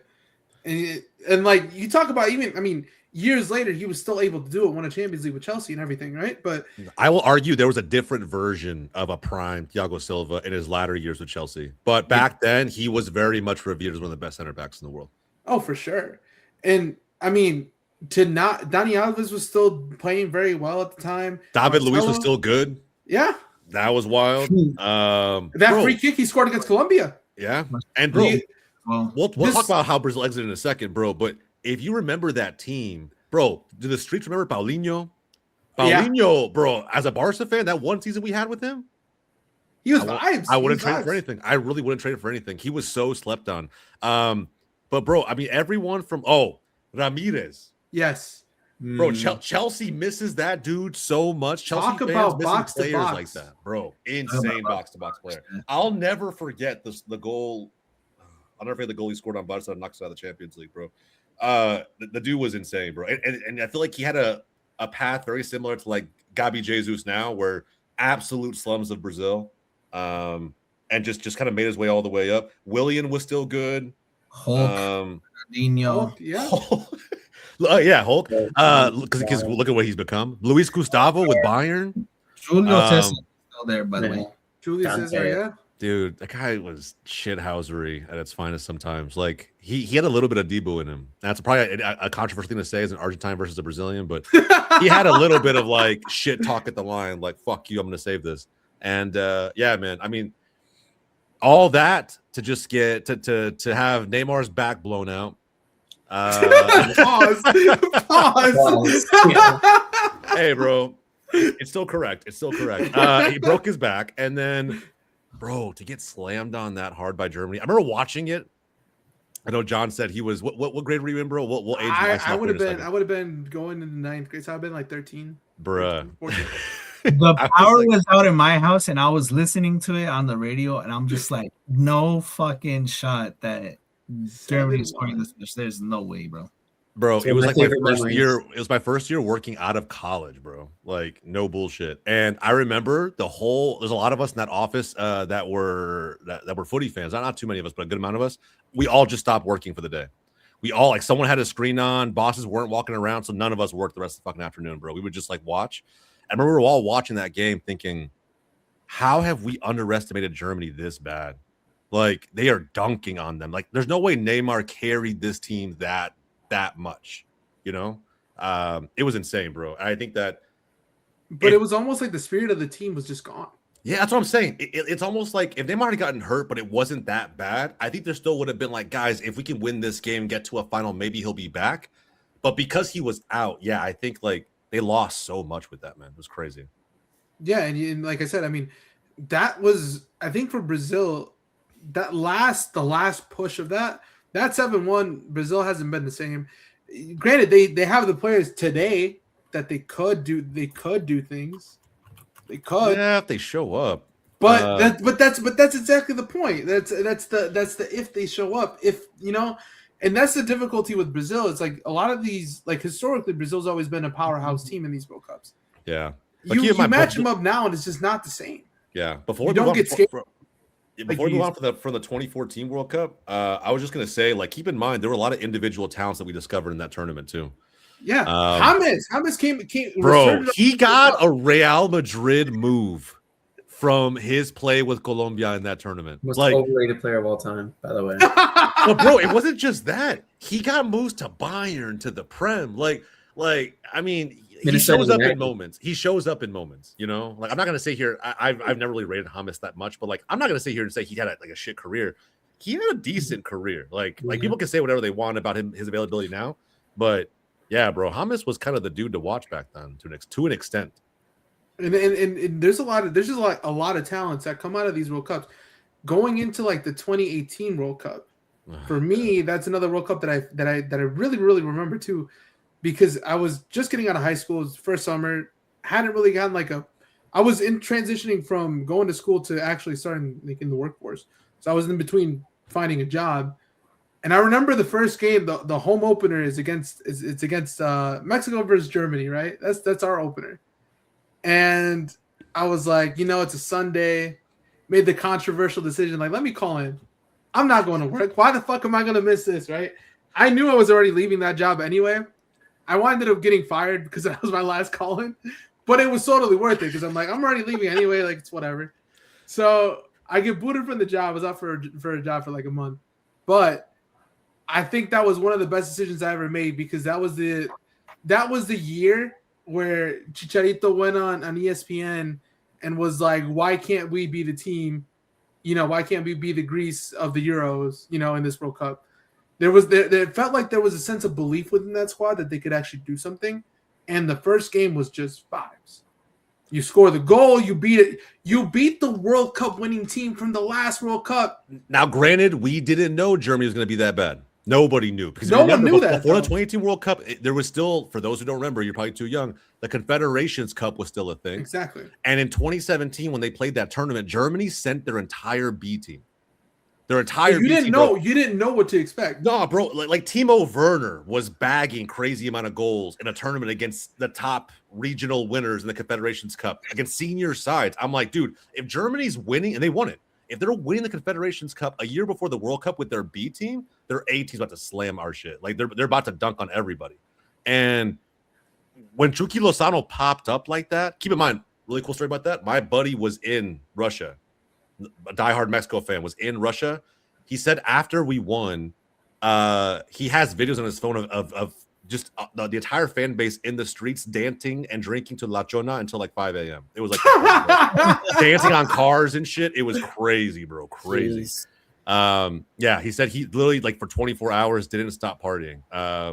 and like you talk about, even, I mean, years later he was still able to do it, won a Champions League with Chelsea and everything, right? But I will argue there was a different version of a prime Thiago Silva in his latter years with Chelsea, but back then he was very much revered as one of the best center backs in the world. Oh, for sure. And I mean, Dani Alves was still playing very well at the time. David Luiz was still good. Yeah, that was wild. Free kick he scored against Colombia. Yeah, and bro, we'll talk about how Brazil exited in a second, bro. But if you remember that team, bro, do the streets remember Paulinho? Bro, as a Barca fan, that one season we had with him, he was vibes. I wouldn't trade it for anything. I really wouldn't trade it for anything. He was so slept on. But bro, I mean, everyone from Ramirez. Yes. Bro, Chelsea misses that dude so much. Chelsea Talk fans about missing box players to box. like that, bro. Insane box-to-box player. I'll never forget the goal. I'll never forget the goal he scored on Barca and knocks out of the Champions League, bro. The dude was insane, bro. And I feel like he had a path very similar to like Gabi Jesus now, where absolute slums of Brazil. And just kind of made his way all the way up. Willian was still good. Hulk, Hulk, yeah. Hulk. Because look at what he's become. Luis Gustavo with Bayern. Julio Cesar still there, by the way. Julio Cesar, yeah. Dude, that guy was shithousery at its finest sometimes. Like, he had a little bit of Debo in him. That's probably a controversial thing to say as an Argentine versus a Brazilian, but he had a little bit of like shit talk at the line, like, fuck you, I'm gonna save this. And yeah, man, I mean, all that to just get to have Neymar's back blown out. Pause. Hey, bro, it's still correct. He broke his back, and then, bro, to get slammed on that hard by Germany. I remember watching it. I know John said he was what grade were you in, bro? What age? I would have been going into ninth grade, so I've been like 13. Bruh. 14. The power was out in my house, and I was listening to it on the radio, and I'm just like, no fucking shot that Germany is scoring this much. There's no way, bro. Bro, it was like my first year. It was my first year working out of college, bro. Like, no bullshit. And I remember there's a lot of us in that office that were footy fans. Not too many of us, but a good amount of us. We all just stopped working for the day. We all, like, someone had a screen on, bosses weren't walking around, so none of us worked the rest of the fucking afternoon, bro. We would just like watch. I remember we were all watching that game thinking, how have we underestimated Germany this bad? Like, they are dunking on them. Like, there's no way Neymar carried this team that much, you know? It was insane, bro. I think that, but it was almost like the spirit of the team was just gone. Yeah, that's what I'm saying. It's almost like if Neymar had gotten hurt, but it wasn't that bad, I think there still would have been like, guys, if we can win this game, get to a final, maybe he'll be back. But because he was out, yeah, I think like they lost so much with that, man. It was crazy. Yeah, and like I said, I mean, that was, I think for Brazil, the last push of that 7-1, Brazil hasn't been the same. Granted, they have the players today that they could do things. They could. Yeah, if they show up. But that's exactly the point. That's the if they show up. If and that's the difficulty with Brazil. It's like a lot of these, like historically, Brazil's always been a powerhouse team in these World Cups. Yeah. You match them up now, and it's just not the same. Yeah. Before you don't get scared. Before we move on for the 2014 World Cup, I was just gonna say, like, keep in mind there were a lot of individual talents that we discovered in that tournament too. Yeah, James came. Bro, he got a Real Madrid move from his play with Colombia in that tournament. Most overrated player of all time, by the way. Well, bro, it wasn't just that. He got moves to Bayern, to the Prem. Like I mean, he shows up in moments. He shows up in moments, Like, I'm not gonna say here. I've never really rated James that much, but like, I'm not gonna sit here and say he had a shit career. He had a decent career. Like people can say whatever they want about his availability now, but yeah, bro, James was kind of the dude to watch back then to an extent. And there's just a lot of talents that come out of these World Cups. Going into like the 2018 World Cup, for me, that's another World Cup that I really remember too, because I was just getting out of high school. It was the first summer, hadn't really gotten I was in transitioning from going to school to actually starting in the workforce. So I was in between finding a job, and I remember the first game, the home opener is against Mexico versus Germany, right? That's our opener. And I was like, it's a Sunday, made the controversial decision, like, let me call in. I'm not going to work. Why the fuck am I going to miss this, right? I knew I was already leaving that job anyway. I ended up getting fired because that was my last call in, but it was totally worth it because I'm like, I'm already leaving anyway, like, it's whatever. So I get booted from the job. I was out for a job for like a month. But I think that was one of the best decisions I ever made because that was the year where Chicharito went on ESPN and was like, why can't we be the team? Why can't we be the Greece of the Euros, in this World Cup? There felt like there was a sense of belief within that squad that they could actually do something. And the first game was just vibes. You score the goal, you beat it. You beat the World Cup winning team from the last World Cup. Now, granted, we didn't know Germany was going to be that bad. Nobody knew because no one knew that before the 2018 World Cup. There was still, for those who don't remember, you're probably too young. The Confederations Cup was still a thing. Exactly. And in 2017, when they played that tournament, Germany sent their entire B team. Their entire you didn't know what to expect. No, bro. Like Timo Werner was bagging crazy amount of goals in a tournament against the top regional winners in the Confederations Cup against senior sides. I'm like, dude, if Germany's winning, and they won it, if they're winning the Confederations Cup a year before the World Cup with their B team, their A team's about to slam our shit. Like they're about to dunk on everybody. And when Chucky Lozano popped up like that, keep in mind, really cool story about that. My buddy was in Russia, a diehard Mexico fan, was in Russia. He said after we won, he has videos on his phone of just the entire fan base in the streets dancing and drinking to La Chona until like 5 a.m. It was like dancing on cars and shit. It was crazy, bro. Crazy. Jeez. Yeah, he said he literally like for 24 hours didn't stop partying.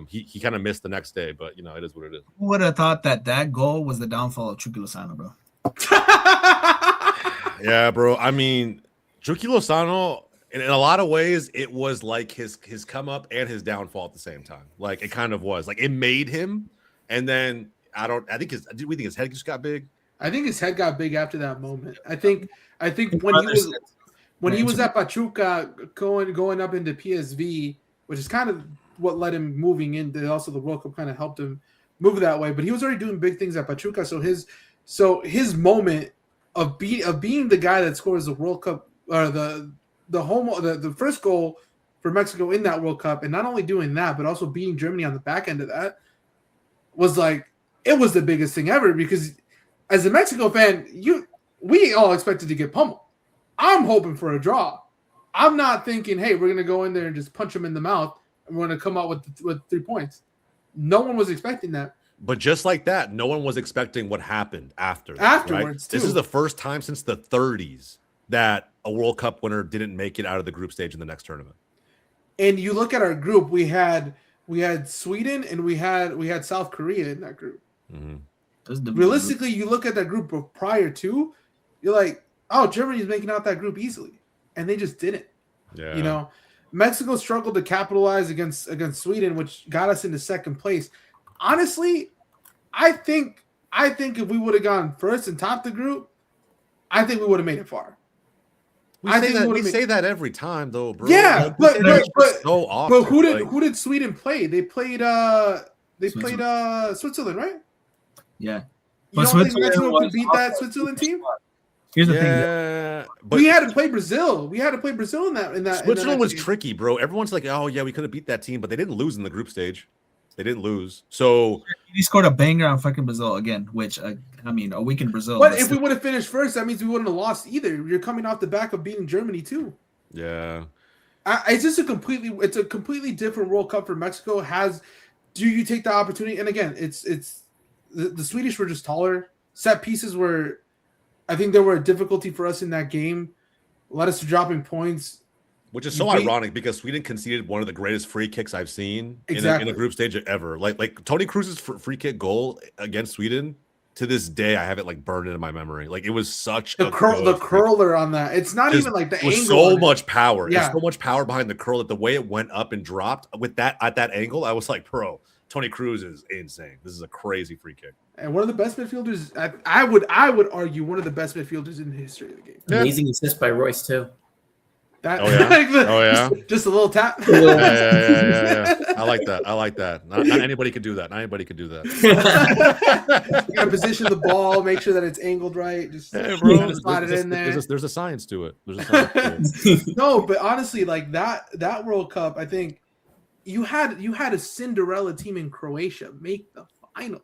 He kind of missed the next day, but it is what it is. Who would have thought that goal was the downfall of Chucky Lozano, bro? Yeah, bro. I mean, Chucky Lozano, in a lot of ways, it was like his come up and his downfall at the same time. Like it kind of was. Like it made him, and then do we think his head just got big? I think his head got big after that moment. I think when he was at Pachuca going up into PSV, which is kind of what led him moving into also the World Cup kind of helped him move that way. But he was already doing big things at Pachuca, so his moment of being the guy that scores the World Cup or the first goal for Mexico in that World Cup, and not only doing that, but also beating Germany on the back end of that was like it was the biggest thing ever because as a Mexico fan, we all expected to get pummeled. I'm hoping for a draw. I'm not thinking, hey, we're gonna go in there and just punch them in the mouth and we're gonna come out with 3 points. No one was expecting that. But just like that, no one was expecting what happened afterwards. Right? Too. This is the first time since the 30s that a World Cup winner didn't make it out of the group stage in the next tournament. And you look at our group, we had Sweden and we had South Korea in that group. Mm-hmm. Realistically, you look at that group prior to, you're like, oh, Germany's making out that group easily. And they just didn't. Yeah. You know, Mexico struggled to capitalize against Sweden, which got us into second place. Honestly, I think if we would have gone first and topped the group, I think we would have made it far. We say that every time though, bro. Yeah, like, but so often. But who did Sweden play? They played Switzerland, right? Yeah. You don't think Mexico could beat that Switzerland team? Here's the thing. But we had to play Brazil. We had to play Brazil in that. Switzerland was tricky, bro. Everyone's like, "Oh yeah, we could have beat that team," but they didn't lose in the group stage. They didn't lose. So he scored a banger on fucking Brazil again, which I mean, a week in Brazil. But if we would have finished first, that means we wouldn't have lost either. You're coming off the back of beating Germany too. Yeah. It's just a completely different World Cup for Mexico. Do you take the opportunity? And again, it's the Swedish were just taller. Set pieces were, I think there were a difficulty for us in that game. Led us to dropping points. Which is so ironic because Sweden conceded one of the greatest free kicks I've seen in a group stage ever. Like Toni Kroos's free kick goal against Sweden, to this day, I have it like burned into my memory. Like it was such the curler on that. It's not even like the angle. So much power. Yeah. There's so much power behind the curl that the way it went up and dropped with that at that angle, I was like, bro, Toni Kroos is insane. This is a crazy free kick. And one of the best midfielders. I would argue one of the best midfielders in the history of the game. Amazing assist by Royce too. Just a little tap. Yeah. I like that. Not anybody could do that. Not anybody could do that. You gotta position the ball, make sure that it's angled right. Just slide it in there. There's a science to it. No, but honestly, like that World Cup, I think you had a Cinderella team in Croatia make the final.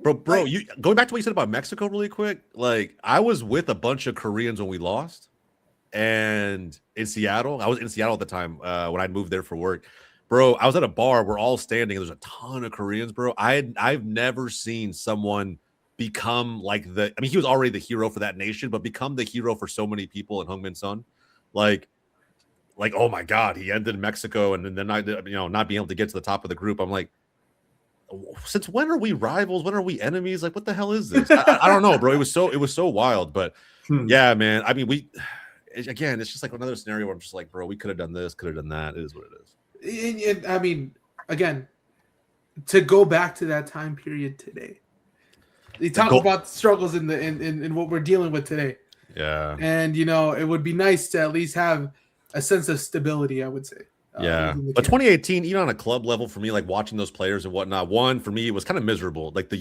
Bro, you going back to what you said about Mexico really quick. Like I was with a bunch of Koreans when we lost. And in Seattle, I was in Seattle at the time when I'd moved there for work. Bro, I was at a bar. We're all standing. There's a ton of Koreans, bro. I've never seen someone become like he was already the hero for that nation, but become the hero for so many people in Heung-min Son. Like, oh my God, he ended Mexico and then not being able to get to the top of the group. I'm like, since when are we rivals? When are we enemies? Like, what the hell is this? I don't know, bro. It was so wild. But yeah, man. I mean, again, it's just like another scenario where I'm just like, bro, we could have done this, could have done that. It is what it is. I mean, again, to go back to that time period today, they talk about the struggles in what we're dealing with today. Yeah. And, it would be nice to at least have a sense of stability, I would say. Yeah. But 2018, even on a club level for me, like watching those players and whatnot, one, for me, it was kind of miserable. Like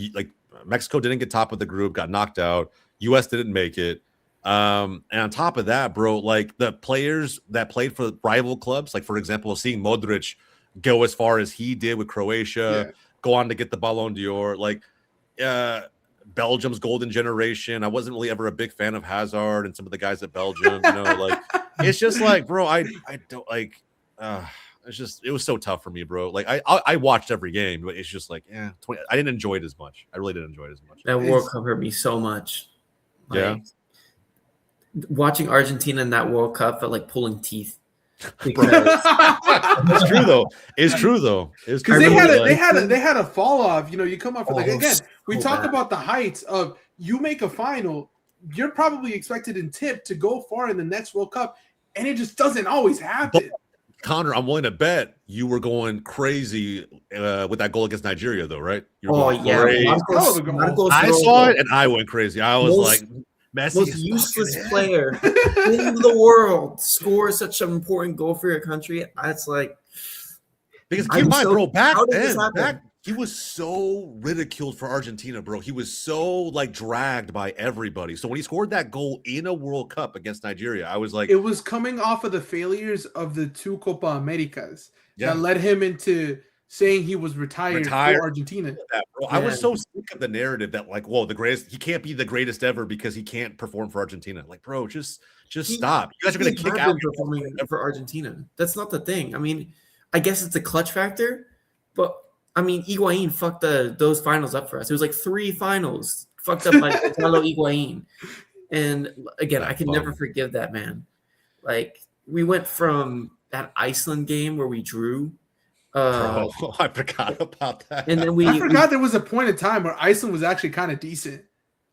Mexico didn't get top of the group, got knocked out. US didn't make it. And on top of that, bro, like the players that played for rival clubs, like for example, seeing Modric go as far as he did with Croatia, go on to get the Ballon d'Or, like Belgium's golden generation. I wasn't really ever a big fan of Hazard and some of the guys at Belgium, like it's just like, bro, I don't like it was so tough for me, bro. Like I watched every game, but it's just like, I didn't enjoy it as much. I really didn't enjoy it as much. That World Cup hurt me so much. Yeah. Watching Argentina in that World Cup felt like pulling teeth. It's true though. It's because they had a fall off. You come up with again. We talk about the heights of you make a final. You're probably expected in tip to go far in the next World Cup, and it just doesn't always happen. But, Connor, I'm willing to bet you were going crazy with that goal against Nigeria, though, right? Yeah, I saw it and I went crazy. I was like. Messi most useless player in the world scores such an important goal for your country. It's like because keep in mind, bro, back then, he was so ridiculed for Argentina, bro. He was so like dragged by everybody. So when he scored that goal in a World Cup against Nigeria, I was like, it was coming off of the failures of the two Copa Americas that led him into saying he was retired for Argentina. That, bro. I was so sick of the narrative that like, whoa, he can't be the greatest ever because he can't perform for Argentina. Like, bro, just stop. You guys are going to kick out performing for Argentina. That's not the thing. I mean, I guess it's a clutch factor, but I mean, Higuain fucked those finals up for us. It was like 3 finals fucked up by Gonzalo Higuain. And again, I can never forgive that man. Like, we went from that Iceland game where we drew. Bro, I forgot about that. And then I forgot there was a point in time where Iceland was actually kind of decent.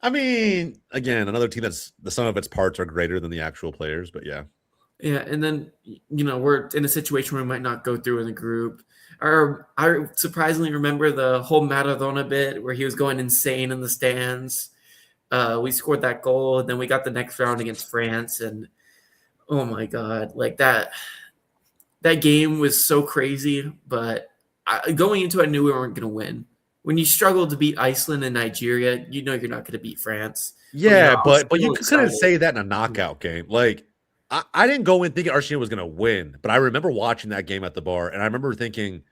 I mean, again, another team that's the sum of its parts are greater than the actual players, but yeah. Yeah, and then we're in a situation where we might not go through in the group. Or I surprisingly remember the whole Maradona bit where he was going insane in the stands. We scored that goal, and then we got the next round against France, and oh my god, like that game was so crazy. But going into it, I knew we weren't going to win. When you struggle to beat Iceland and Nigeria, you know you're not going to beat France. Yeah, but you couldn't say that in a knockout game. Like I didn't go in thinking Argentina was going to win, but I remember watching that game at the bar, and I remember thinking,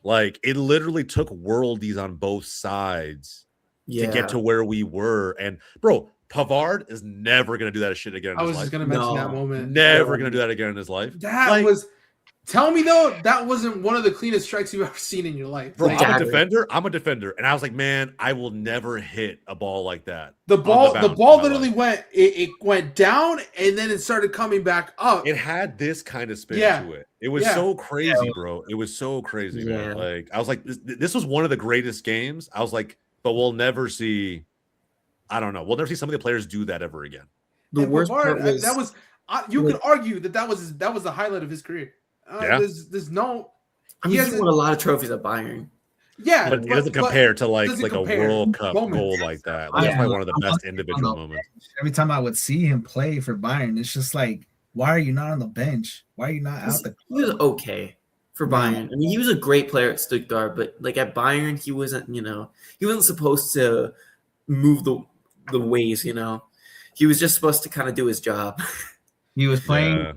like, it literally took worldies on both sides to get to where we were. And bro, Pavard is never going to do that shit again in his life. I was just going to mention that moment. Never going to do that again in his life. That was... Tell me though, that wasn't one of the cleanest strikes you've ever seen in your life. Bro, I'm a defender, and I was like, man, I will never hit a ball like that. The ball literally went. It went down, and then it started coming back up. It had this kind of spin to it. It was so crazy, bro. It was so crazy, man. Like I was like, this was one of the greatest games. I was like, but we'll never see. I don't know. We'll never see some of the players do that ever again. The worst part was that was. You could argue that was the highlight of his career. There's no. He hasn't won a lot of trophies at Bayern. Yeah, but it doesn't compare to like a World Cup goal like that. That's probably one of the best individual moments. Every time I would see him play for Bayern, it's just like, why are you not on the bench? Why are you not out there? He was okay for Bayern. I mean, he was a great player at Stuttgart, but like at Bayern, he wasn't. He wasn't supposed to move the ways. He was just supposed to kind of do his job. He was playing.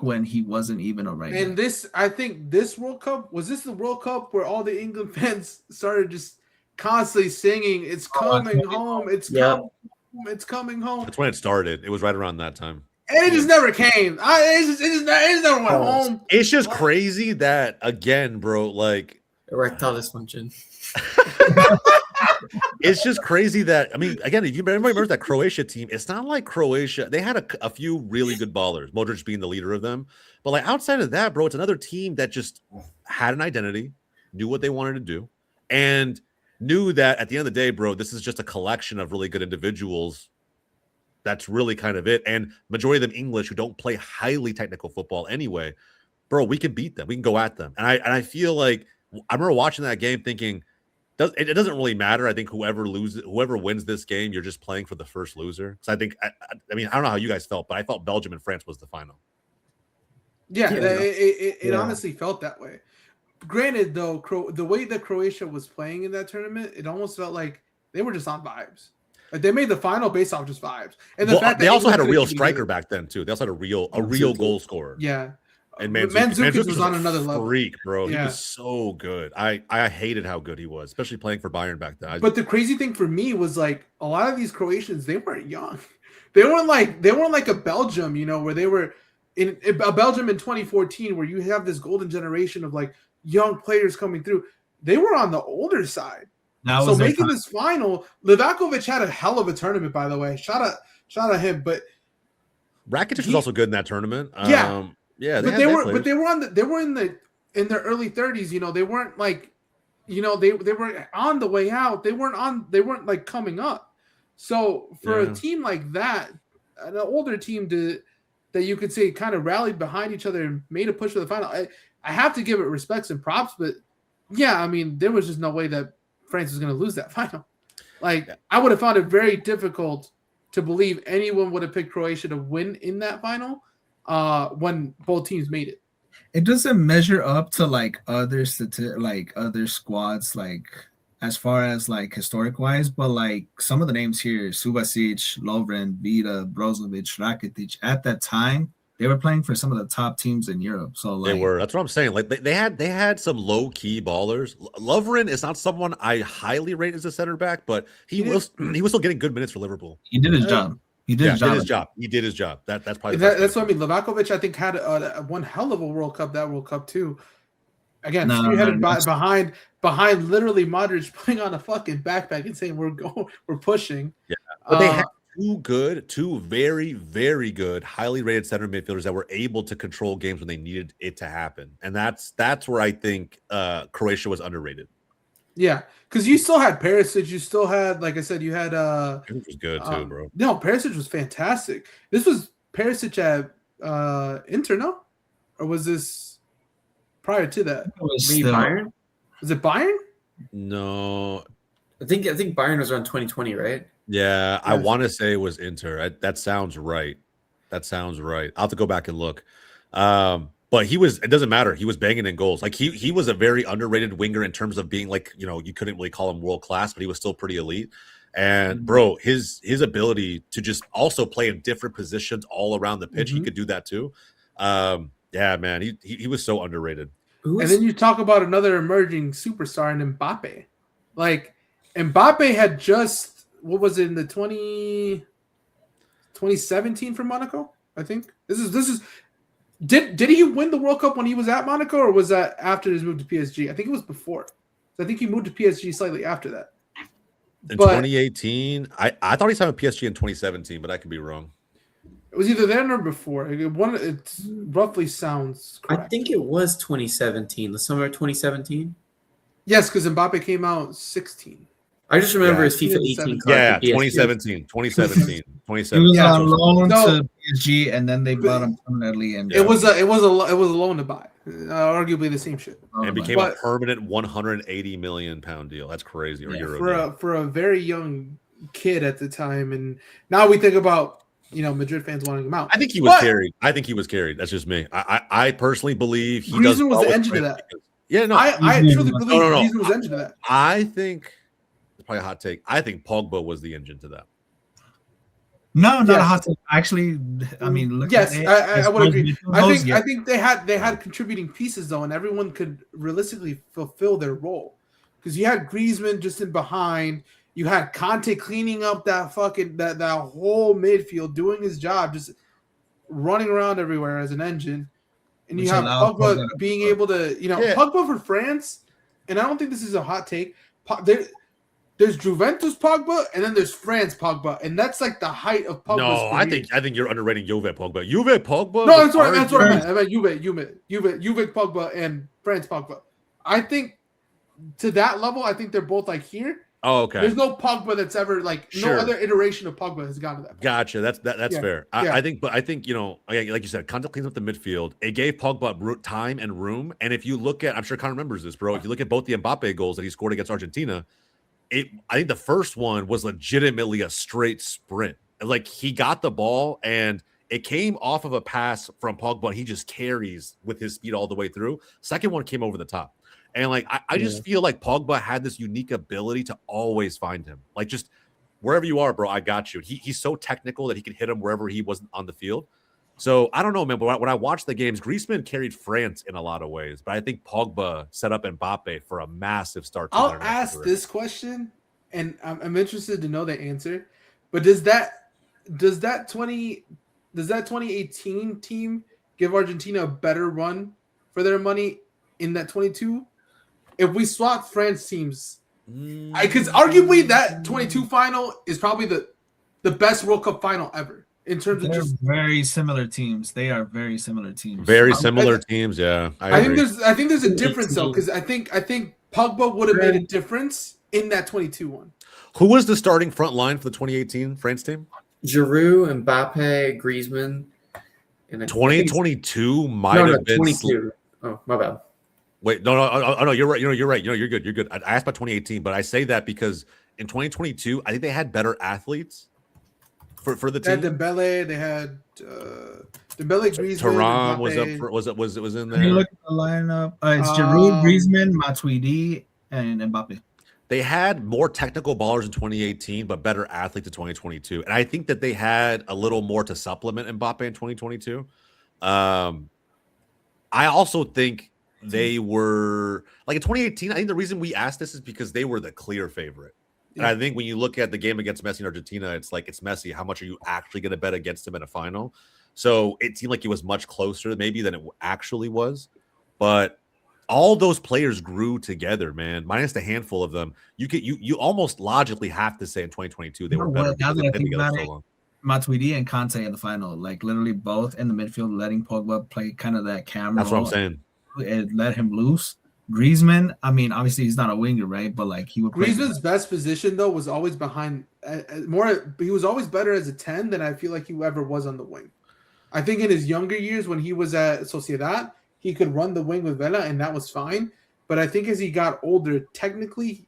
When he wasn't even a right. And I think this World Cup, was this the World Cup where all the England fans started just constantly singing, "It's coming home, it's coming home." That's when it started. It was right around that time. And it just never came. It just never went home. It's just crazy that, again, bro, like erectile dysfunction. It's just crazy that, I mean, again, if everybody remembers that Croatia team, it's not like Croatia. They had a few really good ballers, Modric being the leader of them. But like outside of that, bro, it's another team that just had an identity, knew what they wanted to do, and knew that at the end of the day, bro, this is just a collection of really good individuals. That's really kind of it. And majority of them English who don't play highly technical football anyway. Bro, we can beat them. We can go at them. And I feel like I remember watching that game thinking, it doesn't really matter. I think whoever wins this game, you're just playing for the first loser. Because I think, I mean, I don't know how you guys felt, but I felt Belgium and France was the final. Yeah, it honestly felt that way. Granted, though, the way that Croatia was playing in that tournament, it almost felt like they were just on vibes. Like they made the final based off just vibes. And the fact they also had a real striker back then too. They also had a real goal scorer. Yeah. And Mandzukic was on another level. Freak, bro. Yeah. He was so good. I hated how good he was, especially playing for Bayern back then. But the crazy thing for me was like a lot of these Croatians, they weren't young. They weren't like a Belgium, where they were in a Belgium in 2014, where you have this golden generation of like young players coming through. They were on the older side. So making this final, Livakovic had a hell of a tournament, by the way. Shout out him. But Rakitic was also good in that tournament. Yeah, they were in their early 30s. They weren't like, they were on the way out. They weren't like coming up. So for a team like that, an older team that you could say kind of rallied behind each other and made a push for the final, I have to give it respects and props. But yeah, I mean, there was just no way that France was going to lose that final. Like I would have found it very difficult to believe anyone would have picked Croatia to win in that final. When both teams made it. It doesn't measure up to like other squads, like as far as like historic wise, but like some of the names here, Subasic, Lovren, Vida, Brozovic, Rakitic, at that time, they were playing for some of the top teams in Europe. So like, they were. That's what I'm saying. Like they had some low key ballers. Lovren is not someone I highly rate as a center back, but he was still getting good minutes for Liverpool. He did his job. He did his job. He did his job. That's probably that's what I mean. Livakovic, I think, had one hell of a World Cup. That World Cup too. Again, spearheaded behind literally Modric putting on a fucking backpack and saying we're pushing. Yeah, but they had two very, very good, highly rated center midfielders that were able to control games when they needed it to happen, and that's where I think Croatia was underrated. Yeah, because you still had Perisic. You still had, like I said, Perisic was good too, bro. No, Perisic was fantastic. This was Perisic at Inter, no? Or was this prior to that? It was Maybe still, Bayern. Was it Bayern? No. I think Bayern was around 2020, right? Yeah, I Yes. want to say it was Inter. That sounds right. That sounds right. I'll have to go back and look. But it doesn't matter. He was banging in goals. Like he was a very underrated winger in terms of being like, you couldn't really call him world class, but he was still pretty elite. And bro, his ability to just also play in different positions all around the pitch, he could do that too. Yeah, man, he was so underrated. And then you talk about another emerging superstar in Mbappe. Like Mbappe had just, what was it, in the 2017 for Monaco? I think this is. Did he win the World Cup when he was at Monaco, or was that after his move to PSG? I think it was before. I think he moved to PSG slightly after that. In 2018, I thought he signed with PSG in 2017, but I could be wrong. It was either then or before. It roughly sounds correct. I think it was 2017, the summer of 2017. Yes, because Mbappe came out 16. I just remember his FIFA 18 card. Yeah, for PSG. 2017. He was on loan No. to PSG, and then they bought him permanently. And It was a loan to buy. Arguably the same shit. And became a permanent 180 million pound deal. That's crazy. Or euro for a very young kid at the time, and now we think about Madrid fans wanting him out. I think he was carried. That's just me. I personally believe he does. Griezmann was the engine of that. Yeah, no, I truly believe Griezmann was the engine of that. I think it's probably a hot take. I think Pogba was the engine to that. No, not a hot take. Actually, I mean, look. Yes, I would agree. I think they had Uh-huh. contributing pieces though, and everyone could realistically fulfill their role because you had Griezmann just in behind. You had Conte cleaning up that fucking that whole midfield, doing his job, just running around everywhere as an engine. And you have Pogba being able to, Pogba for France. And I don't think this is a hot take. There's Juventus Pogba, and then there's France Pogba, and that's like the height of Pogba's No, career. I think you're underrating Juve Pogba. Juve Pogba. No, that's what I meant. I meant Juve Pogba and France Pogba. I think to that level, I think they're both like here. Oh, okay. There's no Pogba that's ever no other iteration of Pogba has gotten to that point. Gotcha. That's fair. Yeah. I think, like you said, Conte cleans up the midfield. It gave Pogba time and room. And if you look at, I'm sure Connor remembers this, bro. If you look at both the Mbappe goals that he scored against Argentina, I think the first one was legitimately a straight sprint. Like he got the ball and it came off of a pass from Pogba. And he just carries with his speed all the way through. Second one came over the top. And like I just feel like Pogba had this unique ability to always find him. Like just wherever you are, bro, I got you. He's so technical that he can hit him wherever he wasn't on the field. So I don't know, man. But when I watched the games, Griezmann carried France in a lot of ways. But I think Pogba set up Mbappe for a massive start. I'll ask this question, and I'm interested to know the answer. But does that 2018 team give Argentina a better run for their money in that 22? If we swap France teams, because arguably that 22 final is probably the best World Cup final ever in terms of just very similar teams. They are very similar teams. Very similar teams, yeah. I think there's a difference though, because I think Pogba would have made a difference in that 22 one. Who was the starting front line for the 2018 France team? Giroud, Mbappe, Griezmann. And 2022 might have been 22. Oh, my bad. Wait, no, you're right. You're right. You're good. I asked about 2018, but I say that because in 2022, I think they had better athletes for the team. They had Dembele, they had Dembele, Griezmann. Thuram was in there. You look at the lineup. It's Giroud, Griezmann, Matuidi, and Mbappe. They had more technical ballers in 2018, but better athletes in 2022. And I think that they had a little more to supplement Mbappe in 2022. I also think they were like in 2018. I think the reason we asked this is because they were the clear favorite. Yeah. And I think when you look at the game against Messi in Argentina, it's like it's Messi. How much are you actually going to bet against him in a final? So it seemed like it was much closer maybe than it actually was. But all those players grew together, man. Minus the handful of them, you almost logically have to say in 2022 they were better. Now that I think about it, Matuidi and Conte in the final, like literally both in the midfield, letting Pogba play kind of that camera. That's what I'm saying. And let him loose. Griezmann, I mean, obviously he's not a winger, right? But like he would. Griezmann's best position though was always behind. He was always better as a 10 than I feel like he ever was on the wing. I think in his younger years when he was at Sociedad, he could run the wing with Vela, and that was fine. But I think as he got older, technically,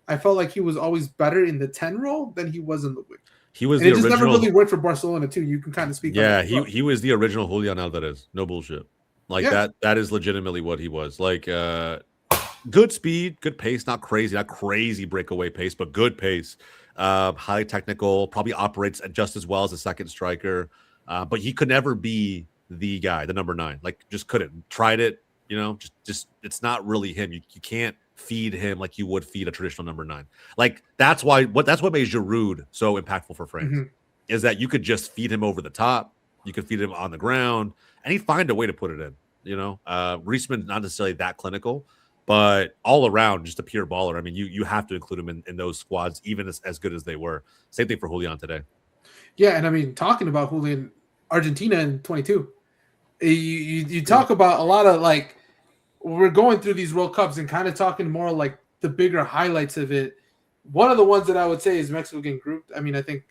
I felt like he was always better in the 10 role than he was in the wing. He was and the it just original. never really worked for Barcelona too. You can kind of speak. Yeah, on that he was the original Julian Alvarez. No bullshit. Like that is legitimately what he was. Like good speed, good pace, not crazy breakaway pace, but good pace. Highly technical, probably operates just as well as a second striker. But he could never be the guy, the number 9. Like just couldn't. Tried it, just it's not really him. You can't feed him like you would feed a traditional number 9. Like that's what made Giroud so impactful for France is that you could just feed him over the top, you could feed him on the ground, and he'd find a way to put it in. Griezmann not necessarily that clinical, but all around just a pure baller. I mean, you have to include him in those squads, even as good as they were. Same thing for Julian today. Yeah, and I mean, talking about Julian, Argentina in 22, you talk about a lot of like. We're going through these World Cups and kind of talking more like the bigger highlights of it. One of the ones that I would say is Mexico getting grouped. I mean, I think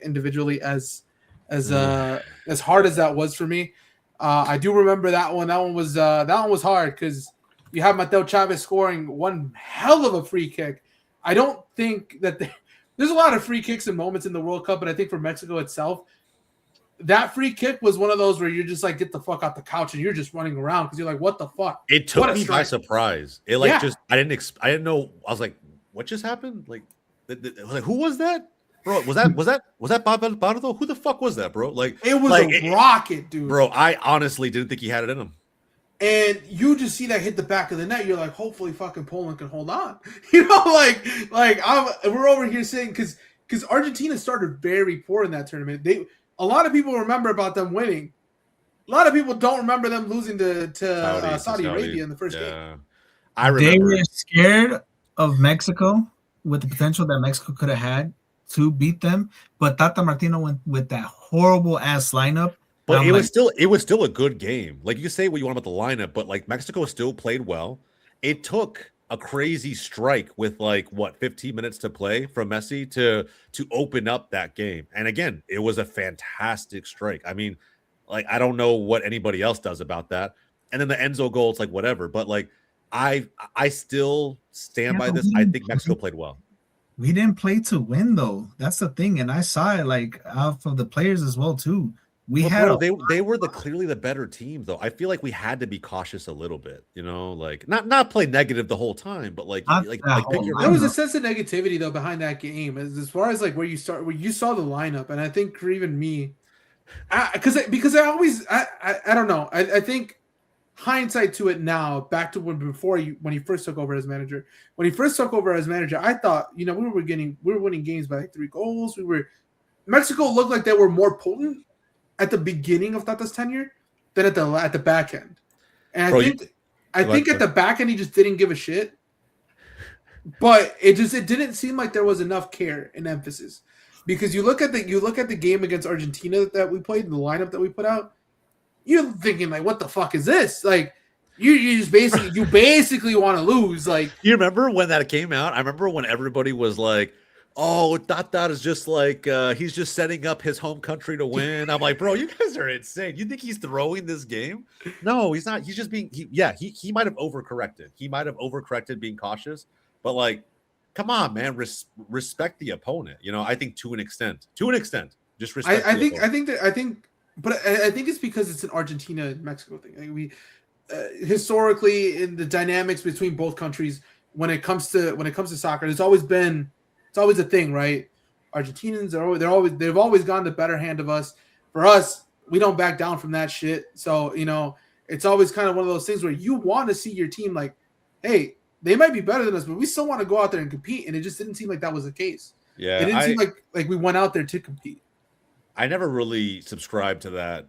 individually as hard as that was for me, I do remember that one. That one was hard because you have Mateo Chavez scoring one hell of a free kick. I don't think that there's a lot of free kicks and moments in the World Cup, but I think for Mexico itself, that free kick was one of those where you're just like, get the fuck out the couch and you're just running around because you're like, what the fuck? It took me by surprise. It I didn't know. I was like, what just happened? Like, who was that, bro? Was that Pardo? Who the fuck was that, bro? Like, it was a rocket, dude. Bro, I honestly didn't think he had it in him. And you just see that hit the back of the net. You're like, hopefully, fucking Poland can hold on. We're over here saying because Argentina started very poor in that tournament. A lot of people remember about them winning. A lot of people don't remember them losing to Saudi Arabia in the first game. I remember. They were scared of Mexico with the potential that Mexico could have had to beat them, but Tata Martino went with that horrible ass lineup. But it was still a good game. Like, you can say what you want about the lineup, but like Mexico still played well. It took a crazy strike with 15 minutes to play from Messi to open up that game. And again, it was a fantastic strike. I mean, like, I don't know what anybody else does about that. And then the Enzo goal, it's like whatever. But like, I still stand by this. I think Mexico played well. We didn't play to win though. That's the thing. And I saw it like out of the players as well too. They were clearly the better team though. I feel like we had to be cautious a little bit, like not play negative the whole time, but like there was a sense of negativity though behind that game as far as like where you saw the lineup. And I think for even me, because I always don't know. I think hindsight to it now, back to when he first took over as manager. When he first took over as manager, I thought, we were winning games by 3 goals. Mexico looked like they were more potent at the beginning of Tata's tenure than at the back end. And I think at the back end he just didn't give a shit. But it didn't seem like there was enough care and emphasis. Because you look at the game against Argentina that we played, the lineup that we put out, you're thinking like, what the fuck is this? Like, you just basically want to lose. Like, you remember when that came out? I remember when everybody was like, oh, Tata is just like he's just setting up his home country to win. I'm like, bro, you guys are insane. You think he's throwing this game? No, he's not. He's just being he might have overcorrected. He might have overcorrected being cautious, but like, come on, man, respect the opponent. I think to an extent. Just respect. I think it's because it's an Argentina and Mexico thing. Like we historically in the dynamics between both countries when it comes to soccer, it's always a thing, right? Argentinians they've always gone the better hand of us. For us, we don't back down from that shit. So, it's always kind of one of those things where you want to see your team like, hey, they might be better than us, but we still want to go out there and compete. And it just didn't seem like that was the case. Yeah. It didn't seem like we went out there to compete. I never really subscribed to that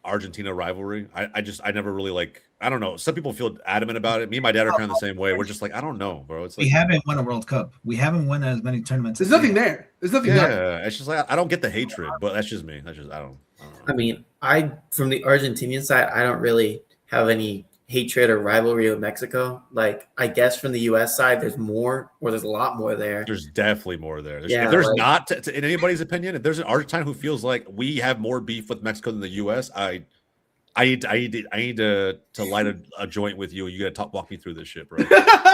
Argentina rivalry. I never really I don't know. Some people feel adamant about it. Me and my dad are kind of the same way. We're just like, I don't know, bro. It's like, we haven't won a World Cup. We haven't won as many tournaments. There's nothing there. Yeah, it's just like I don't get the hatred, but that's just me. I don't know. I mean, from the Argentinian side, I don't really have any hatred or rivalry with Mexico. Like, I guess from the U.S. side, there's more, or there's a lot more there. There's definitely more there. Yeah, if there's not, in anybody's opinion, if there's an Argentine who feels like we have more beef with Mexico than the U.S., I need to light a joint with you. You got to walk me through this shit, bro.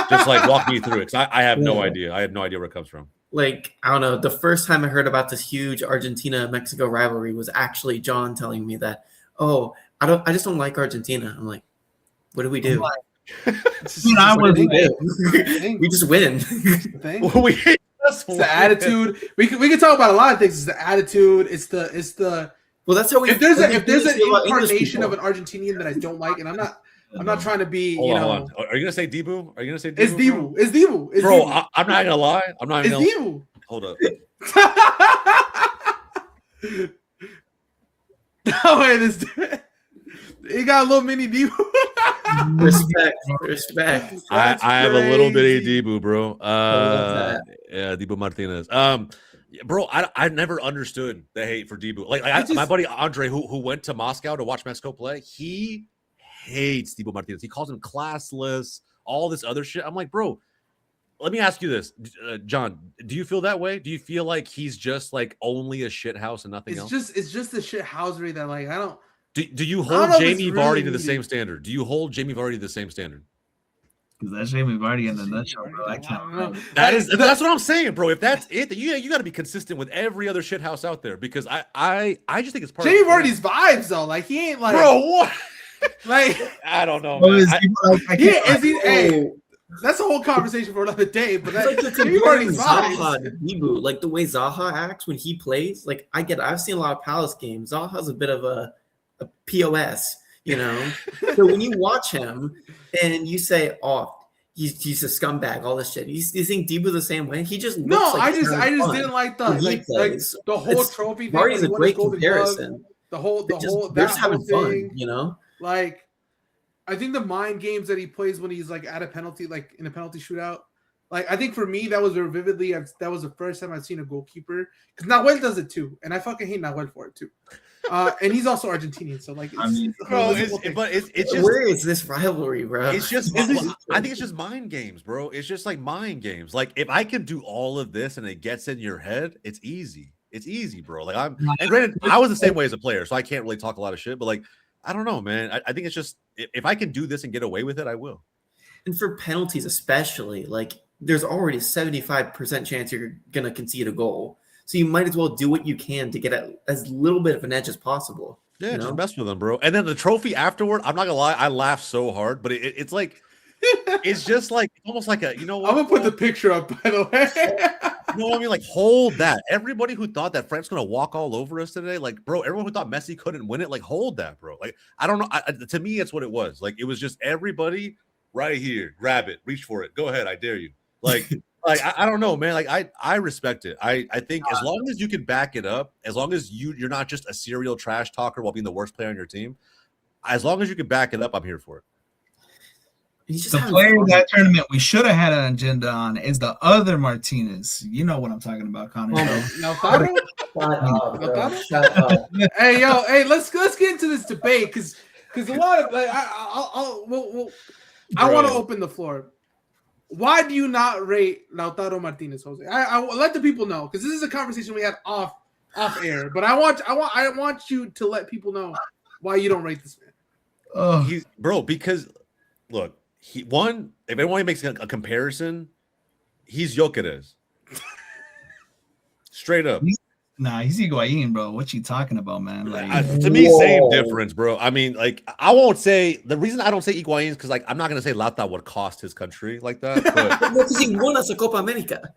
Just like walk me through it, because I have no idea. I have no idea where it comes from. Like, I don't know. The first time I heard about this huge Argentina-Mexico rivalry was actually John telling me that, oh, I just don't like Argentina. I'm like, what do we do? We just win. It's the attitude. We can talk about a lot of things. It's the attitude. It's the. Well, that's how we. If there's an incarnation of an Argentinian that I don't like, and I'm not trying to be. Hold on. Are you gonna say Dibu? Are you gonna say Dibu? It's Dibu. Bro, I'm not gonna lie. I'm not. It's Dibu. Hold up. No way, this. He got a little mini Dibu. Respect. I have a little bit of Dibu, bro. Yeah, Dibu Martinez. Bro, I never understood the hate for Dibu. My buddy Andre, who went to Moscow to watch Mexico play, he hates Dibu Martinez. He calls him classless, all this other shit. I'm like, bro, let me ask you this, John. Do you feel that way? Do you feel like he's just like only a shit house and nothing else? It's just the shit housery that like I don't. Do you hold Jamie Vardy to the same standard? Do you hold Jamie Vardy to the same standard? Because that's Jamie Vardy in the nutshell, bro. I can't. That's what I'm saying, bro. If that's it, then you got to be consistent with every other shit house out there. Because I just think it's part Jamie of Vardy's vibes though. Like he ain't like, bro. What? Like I don't know. That's a whole conversation for another day. But that's like Jamie Vardy's vibes. Like the way Zaha acts when he plays. Like I've seen a lot of Palace games. Zaha's a bit of a POS, you know. So when you watch him and you say, "Oh, he's a scumbag," all this shit. You think Dibu the same way? He just looks I just didn't like the whole trophy. Vardy's a great comparison. The whole thing, you know. Like, I think the mind games that he plays when he's like at a penalty, like in a penalty shootout. Like, I think for me, that was vividly. That was the first time I've seen a goalkeeper, because Nahuel does it too, and I fucking hate Nahuel for it too. And he's also Argentinian, so like, it's just, where is this rivalry, bro? It's just, I think it's just mind games, bro. It's just like mind games. Like, if I can do all of this and it gets in your head, it's easy. It's easy, bro. Like, and granted, I was the same way as a player, so I can't really talk a lot of shit. But like, I don't know, man. I think it's just, if I can do this and get away with it, I will. And for penalties, especially, like, there's already a 75% chance you're gonna concede a goal. So you might as well do what you can to get as little bit of an edge as possible. Yeah, just mess with them, bro. And then the trophy afterward, I'm not gonna lie, I laughed so hard, but it's like, it's just like almost like a, you know what? I'm gonna put the picture up, by the way. You know what I mean? Like, hold that. Everybody who thought that Frank's gonna walk all over us today, like, bro, everyone who thought Messi couldn't win it, like, hold that, bro. Like, I don't know. To me, it's what it was. Like, it was just everybody right here, grab it, reach for it, go ahead, I dare you. Like, I don't know, man. Like, I respect it. I think as long as you can back it up, as long as you're not just a serial trash talker while being the worst player on your team, as long as you can back it up, I'm here for it. The player in that tournament we should have had an agenda on is the other Martinez. You know what I'm talking about, Connor. Hey, yo, hey, let's get into this debate because a lot of like I want to open the floor. Why do you not rate Lautaro Martinez, Jose? I let the people know, because this is a conversation we had off air. But I want you to let people know why you don't rate this man. Because look, if anyone makes a comparison, he's Gyökeres. Straight up. He's Higuain, bro. What you talking about, man? Like, to me, same difference, bro. I mean, like, I won't say the reason I don't say Higuain is because, like, I'm not gonna say Lata would cost his country like that. But because he won us a Copa America.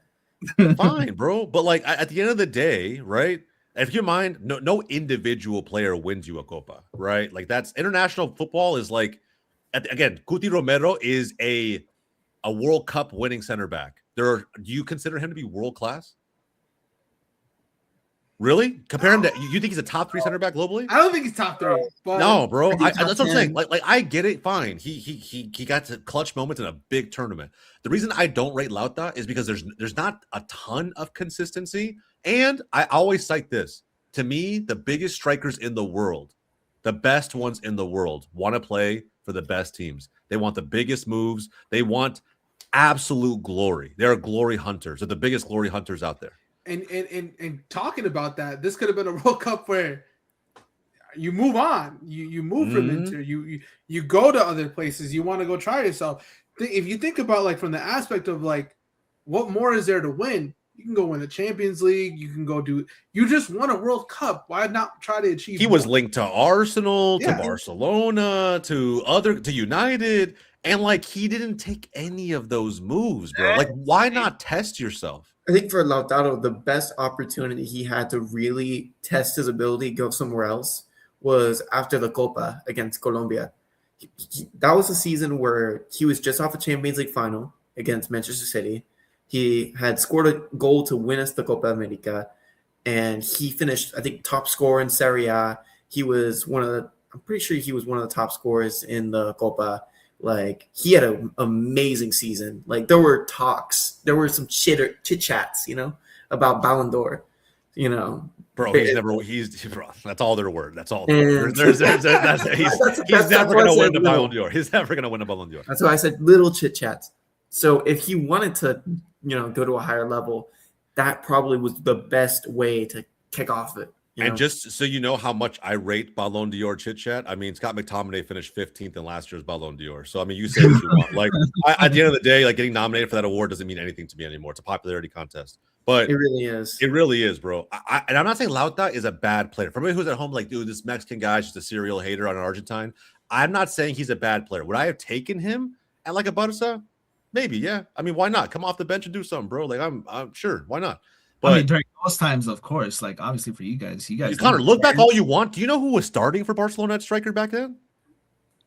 Fine, bro. But like, at the end of the day, right? If you mind, no individual player wins you a Copa, right? Like, that's international football is like, again, Cuti Romero is a World Cup winning center back. Do you consider him to be world class? Really? Compare him to you think he's a top 3 center back globally? I don't think he's top 3. But no, bro. That's what I'm saying. Like I get it. Fine. He got to clutch moments in a big tournament. The reason I don't rate Lauta is because there's not a ton of consistency. And I always cite this. To me, the biggest strikers in the world, the best ones in the world, want to play for the best teams. They want the biggest moves. They want absolute glory. They're glory hunters. They're the biggest glory hunters out there. And talking about that, this could have been a World Cup where you move on. You move from Inter. You go to other places. You want to go try yourself. If you think about like from the aspect of like what more is there to win? You can go win the Champions League. You can go do. You just won a World Cup. Why not try to achieve? He was linked to Arsenal, to Barcelona, to United, and like he didn't take any of those moves, bro. Like, why not test yourself? I think for Lautaro, the best opportunity he had to really test his ability, go somewhere else, was after the Copa against Colombia. That was a season where he was just off a Champions League final against Manchester City. He had scored a goal to win us the Copa America, and he finished, I think, top scorer in Serie A. He was I'm pretty sure he was one of the top scorers in the Copa. Like, he had an amazing season. Like, there were talks. There were some chit-chats, about Ballon d'Or, Bro, that's all their word. That's all. He's never going to win the Ballon d'Or. He's never going to win a Ballon d'Or. That's why I said little chit-chats. So if he wanted to, go to a higher level, that probably was the best way to kick off it. And just so you know how much I rate Ballon d'Or chit chat, I mean, Scott McTominay finished 15th in last year's Ballon d'Or. So, I mean, you say what you want. Like, at the end of the day, like getting nominated for that award doesn't mean anything to me anymore. It's a popularity contest. But it really is. It really is, bro. And I'm not saying Lauta is a bad player. For me, who's at home, like, dude, this Mexican guy's just a serial hater on an Argentine. I'm not saying he's a bad player. Would I have taken him at like a Barca? Maybe, yeah. I mean, why not? Come off the bench and do something, bro. Like, I'm sure. Why not? But I mean, during those times, of course, like obviously for you guys. Connor, look back all you want. Do you know who was starting for Barcelona at striker back then?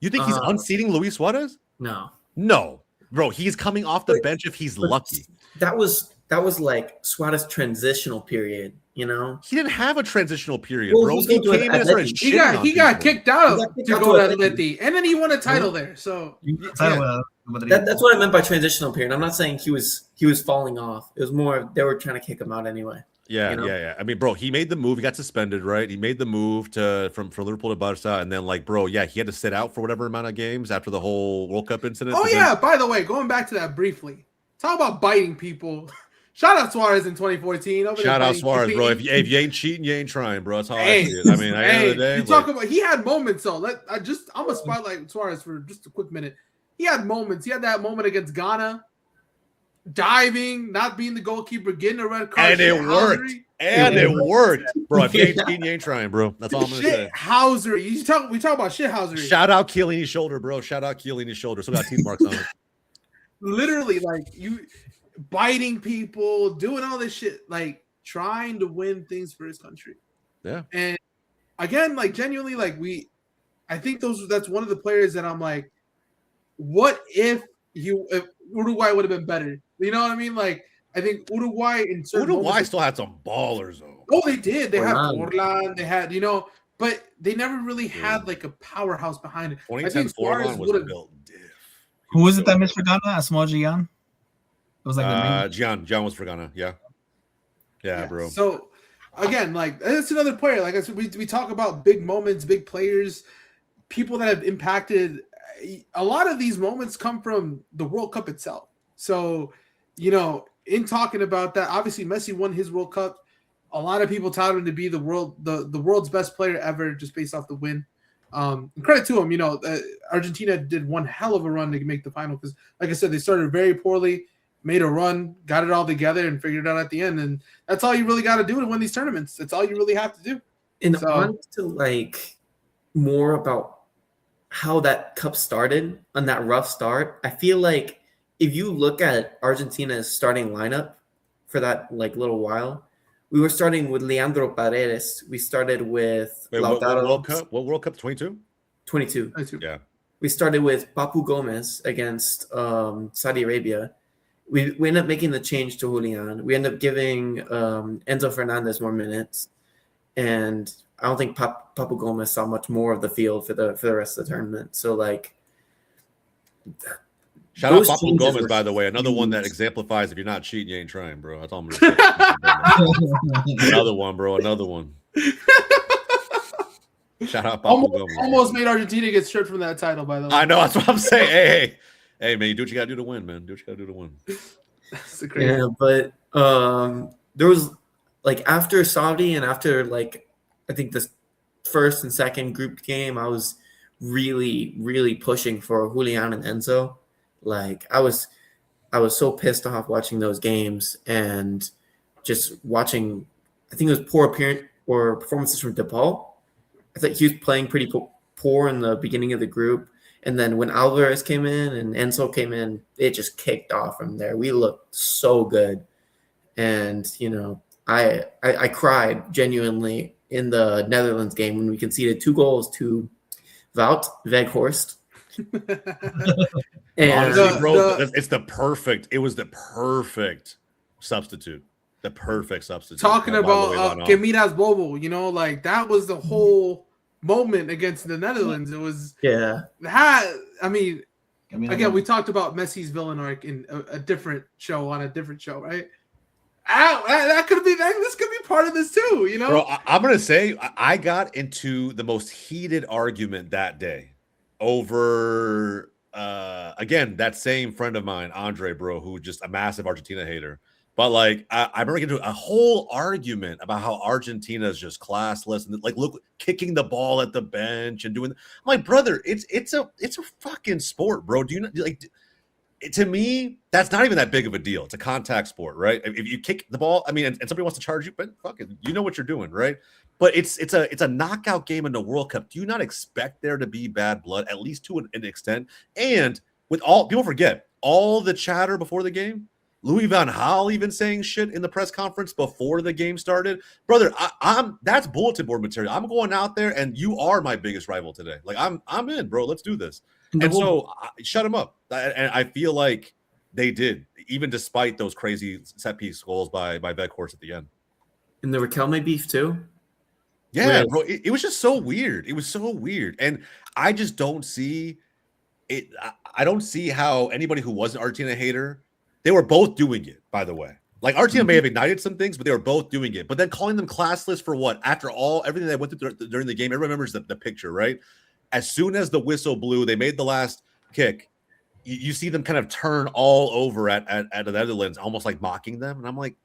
You think he's unseating Luis Suarez? No, bro. He's coming off the bench if he's lucky. That was like Suarez transitional period. He didn't have a transitional period, bro. He came in and started he got kicked out to go to Atleti, and then he won a title there. So that's what I meant by transitional period. I'm not saying he was falling off. It was more they were trying to kick him out anyway. Yeah. I mean, bro, he made the move. He got suspended, right? He made the move from Liverpool to Barca, and then like, bro, he had to sit out for whatever amount of games after the whole World Cup incident. Oh yeah. By the way, going back to that briefly, talk about biting people. Shout out Suarez in 2014. Shout out Suarez, bro. If you ain't cheating, you ain't trying, bro. That's how I see it. I mean, at the end of the day, you talk about he had moments though. I'm gonna spotlight Suarez for just a quick minute. He had moments. He had that moment against Ghana, diving, not being the goalkeeper, getting a red card, and it worked. It worked, bro. If you ain't cheating, you ain't trying, bro. That's all I'm gonna say. Housery. We talk about shit housery. Shout out Chiellini's shoulder, bro. Shout out Chiellini's shoulder. Still got teeth marks on it. Literally, like you. Biting people, doing all this shit, like trying to win things for his country. Yeah. And again, like genuinely, like I think that's one of the players that I'm like, what if Uruguay would have been better? You know what I mean? Like I think Uruguay still had some ballers though. Oh, they did. They had Forlan, they had, but they never really had like a powerhouse behind it. 2010 Forlan was built diff. Who was it that missed for Ghana? A small Gian? It was like Gian was for Ghana. Yeah, bro. So again, like it's another player. Like I said, we talk about big moments, big players, people that have impacted. A lot of these moments come from the World Cup itself. So, in talking about that, obviously Messi won his World Cup. A lot of people touted him to be the world's best player ever, just based off the win. Credit to him. Argentina did one hell of a run to make the final because, like I said, they started very poorly. Made a run, got it all together, and figured it out at the end. And that's all you really got to do to win these tournaments. That's all you really have to do. And on to like more about how that cup started on that rough start. I feel like if you look at Argentina's starting lineup for that like little while, we were starting with Leandro Paredes. We started with Lautaro. What World Cup? 22? 22. Yeah. We started with Papu Gomez against Saudi Arabia. We ended up making the change to Julian. We ended up giving Enzo Fernandez more minutes, and I don't think Papu Gomez saw much more of the field for the rest of the tournament. So like, shout out Papu Gomez, by the way, another one that exemplifies if you're not cheating, you ain't trying, bro. That's all I'm gonna say. Another one, bro. Another one. Shout out almost made Argentina get stripped from that title, by the way. I know, that's what I'm saying. Hey, man, you do what you gotta do to win, man. Do what you gotta do to win. That's crazy. Yeah, but there was like after Saudi and after like I think the first and second group game, I was really, really pushing for Julian and Enzo. Like I was so pissed off watching those games and just watching. I think it was poor appearance or performances from DePaul. I thought he was playing pretty poor in the beginning of the group, and then when Alvarez came in and Enzo came in, it just kicked off from there. We looked so good, and I cried genuinely in the Netherlands game when we conceded 2 goals to Wout Weghorst. And honestly, bro, it was the perfect substitute. The perfect substitute. Talking about que miras bobo, like that was the whole moment against the Netherlands. It was I mean, again, we talked about Messi's villain arc in a different show on a different show, right? That could be this could be part of this too, Bro, I'm gonna say I got into the most heated argument that day over again that same friend of mine, Andre, bro, who just a massive Argentina hater. But like I remember getting into a whole argument about how Argentina is just classless and like look kicking the ball at the bench and doing. I'm like, brother, it's a fucking sport, bro. Do you know, like? To me, that's not even that big of a deal. It's a contact sport, right? If you kick the ball, I mean, and somebody wants to charge you, but fuck it, you know what you're doing, right? But it's a knockout game in the World Cup. Do you not expect there to be bad blood, at least to an extent? And with all people forget all the chatter before the game. Louis van Gaal even saying shit in the press conference before the game started. Brother, that's bulletin board material. I'm going out there, and you are my biggest rival today. Like I'm in, bro. Let's do this. And so shut him up. And I feel like they did, even despite those crazy set piece goals by Weghorst at the end. And the Riquelme beef too. Yeah, bro. It was just so weird. It was so weird, and I just don't see it. I don't see how anybody who was an Argentina hater. They were both doing it, by the way. Like Argentina may have ignited some things, but they were both doing it. But then calling them classless for what? After everything they went through during the game, everyone remembers the picture, right? As soon as the whistle blew, they made the last kick. You see them kind of turn all over at the Netherlands, almost like mocking them. And I'm like,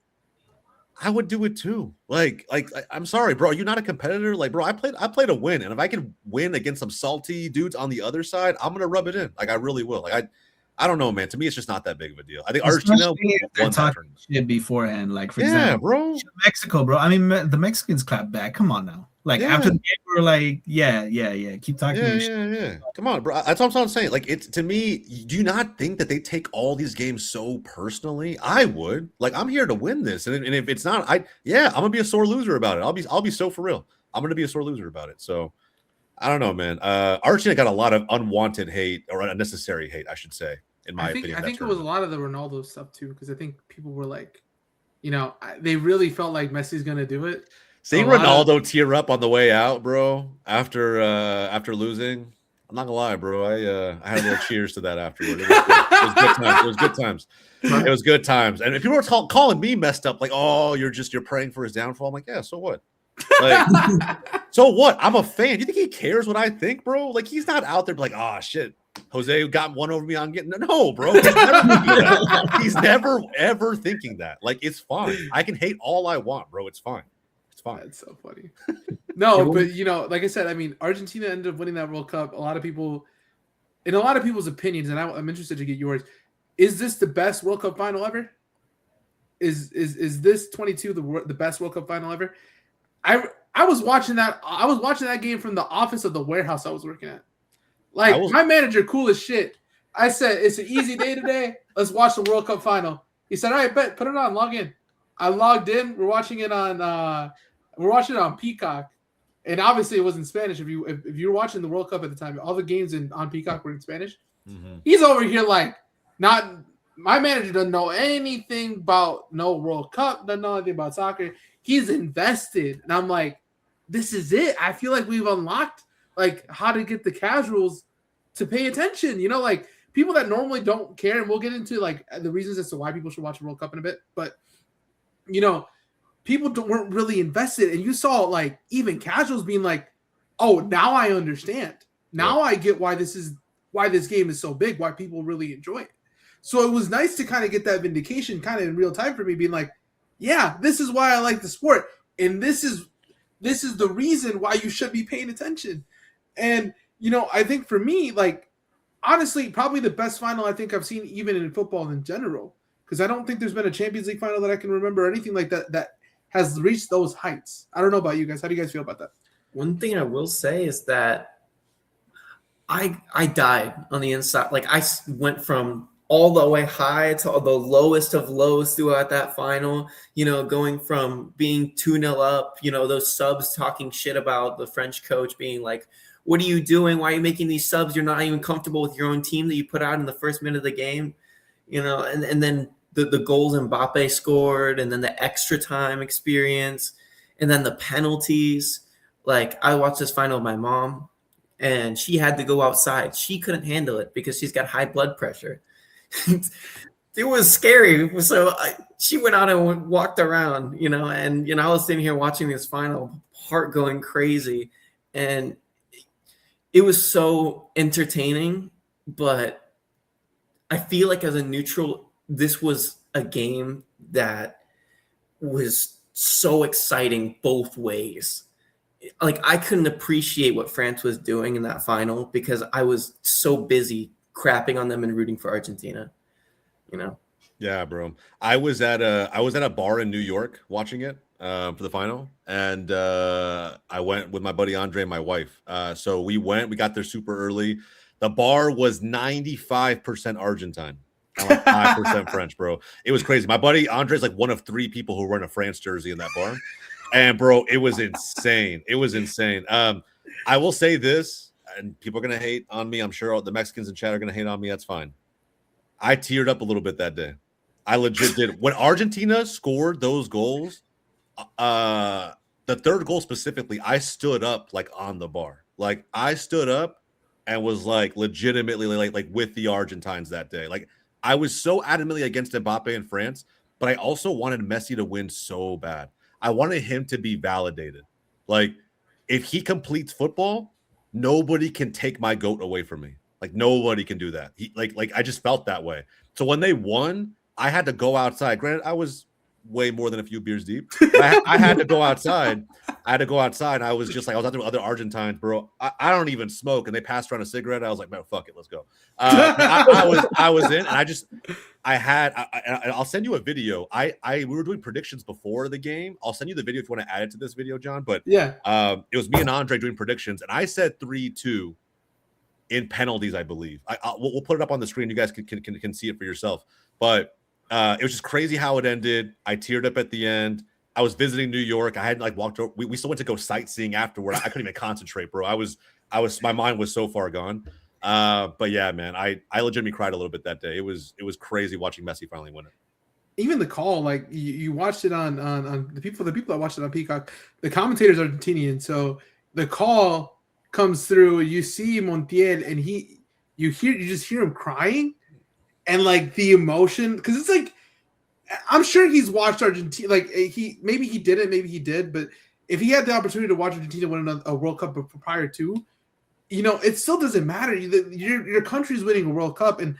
I would do it too. Like I'm sorry, bro. Are you not a competitor? Like, bro, I played to win, and if I can win against some salty dudes on the other side, I'm gonna rub it in. Like I really will. Like I don't know, man. To me, it's just not that big of a deal. I think Argentina won that tournament. Shit beforehand, like for example, bro, Mexico, bro. I mean, the Mexicans clapped back. Come on now. Like after the game, we were like, yeah. Keep talking. Yeah. Come on, bro. That's what I'm saying. Like, it's to me. Do you not think that they take all these games so personally? I would. Like, I'm here to win this, and if it's not, I'm gonna be a sore loser about it. I'll be so for real. I'm gonna be a sore loser about it. So. I don't know, man. Argentina got a lot of unwanted hate or unnecessary hate, I should say, in my opinion. I think it was a lot of the Ronaldo stuff too, because I think people were like, they really felt like Messi's gonna do it. Seeing Ronaldo tear up on the way out, bro, after losing, I'm not gonna lie, bro. I had a little cheers to that afterward. It was good times. It was good times. It was good times. And if people were calling me messed up, like, oh, you're praying for his downfall, I'm like, yeah, so what? Like, so what? I'm a fan. You think he cares what I think, bro? Like, he's not out there like, oh shit, Jose got one over me on getting no, bro. He's never ever thinking that. Like, it's fine. I can hate all I want, bro. It's fine. It's fine. That's so funny. No, but like I said, I mean, Argentina ended up winning that World Cup. A lot of people, in a lot of people's opinions, and I'm interested to get yours. Is this the best World Cup final ever? Is this 22 the best World Cup final ever? I was watching that. I was watching that game from the office of the warehouse I was working at. Like my manager, cool as shit. I said, "It's an easy day today. Let's watch the World Cup final." He said, "All right, bet. Put it on. Log in." I logged in. We're watching it on Peacock, and obviously it was in Spanish. If you were watching the World Cup at the time, all the games on Peacock were in Spanish. Mm-hmm. He's over here like not. My manager doesn't know anything about no World Cup. Doesn't know anything about soccer. He's invested, and I'm like, this is it. I feel like we've unlocked like how to get the casuals to pay attention. Like people that normally don't care, and we'll get into like the reasons as to why people should watch the World Cup in a bit. But people weren't really invested, and you saw like even casuals being like, oh, now I understand. Now I get why this game is so big, why people really enjoy it. So it was nice to kind of get that vindication kind of in real time for me, being like, yeah, this is why I like the sport. And this is the reason why you should be paying attention. And, I think for me, like, honestly, probably the best final I think I've seen even in football in general. Because I don't think there's been a Champions League final that I can remember or anything like that has reached those heights. I don't know about you guys. How do you guys feel about that? One thing I will say is that I died on the inside. Like, I went from all the way high to the lowest of lows throughout that final, going from being 2-0 up, those subs talking shit about the French coach being like, what are you doing? Why are you making these subs? You're not even comfortable with your own team that you put out in the first minute of the game, and then the goals Mbappe scored, and then the extra time experience, and then the penalties. Like, I watched this final with my mom, and she had to go outside. She couldn't handle it because she's got high blood pressure. It was scary. So she went out and walked around, and, I was sitting here watching this final, heart going crazy. And it was so entertaining, but I feel like as a neutral, this was a game that was so exciting both ways. Like, I couldn't appreciate what France was doing in that final because I was so busy crapping on them and rooting for Argentina, Yeah, bro. I was at a bar in New York watching it for the final, and I went with my buddy Andre and my wife. So we got there super early. The bar was 95% Argentine and like 5% French, bro. It was crazy. My buddy Andre's like one of 3 people who were in a France jersey in that bar. And bro, it was insane. It was insane. I will say this, and people are gonna hate on me. I'm sure the Mexicans in chat are gonna hate on me. That's fine. I teared up a little bit that day. I legit did. When Argentina scored those goals, the third goal specifically, I stood up like on the bar. Like, I stood up and was like legitimately like with the Argentines that day. Like, I was so adamantly against Mbappe in France, but I also wanted Messi to win so bad. I wanted him to be validated. Like, if he completes football, nobody can take my GOAT away from me. Like, nobody can do that. He like I just felt that way. So when they won, I had to go outside. Granted, I was way more than a few beers deep. I had to go outside. I was just like, I was out there with other Argentines, bro. I don't even smoke, and they passed around a cigarette. I was like, man, fuck it, let's go. I was in, and I'll send you a video. We were doing predictions before the game. I'll send you the video if you want to add it to this video, John. But yeah, it was me and Andre doing predictions, and I said 3-2 in penalties, I believe. We'll put it up on the screen. You guys can see it for yourself. But it was just crazy how it ended. I teared up at the end. I was visiting New York. I hadn't like walked over. We still went to go sightseeing afterward. I couldn't even concentrate, bro. My mind was so far gone. But yeah, man, I legitimately cried a little bit that day. It was crazy watching Messi finally win it. Even the call, like you watched it on the people that watched it on Peacock, the commentators are Argentinian, so the call comes through. You see Montiel, and you just hear him crying, and like the emotion, because it's like, I'm sure he's watched Argentina. Like, maybe he didn't, maybe he did, but if he had the opportunity to watch Argentina win a World Cup prior to, it still doesn't matter. Your country's winning a World Cup, and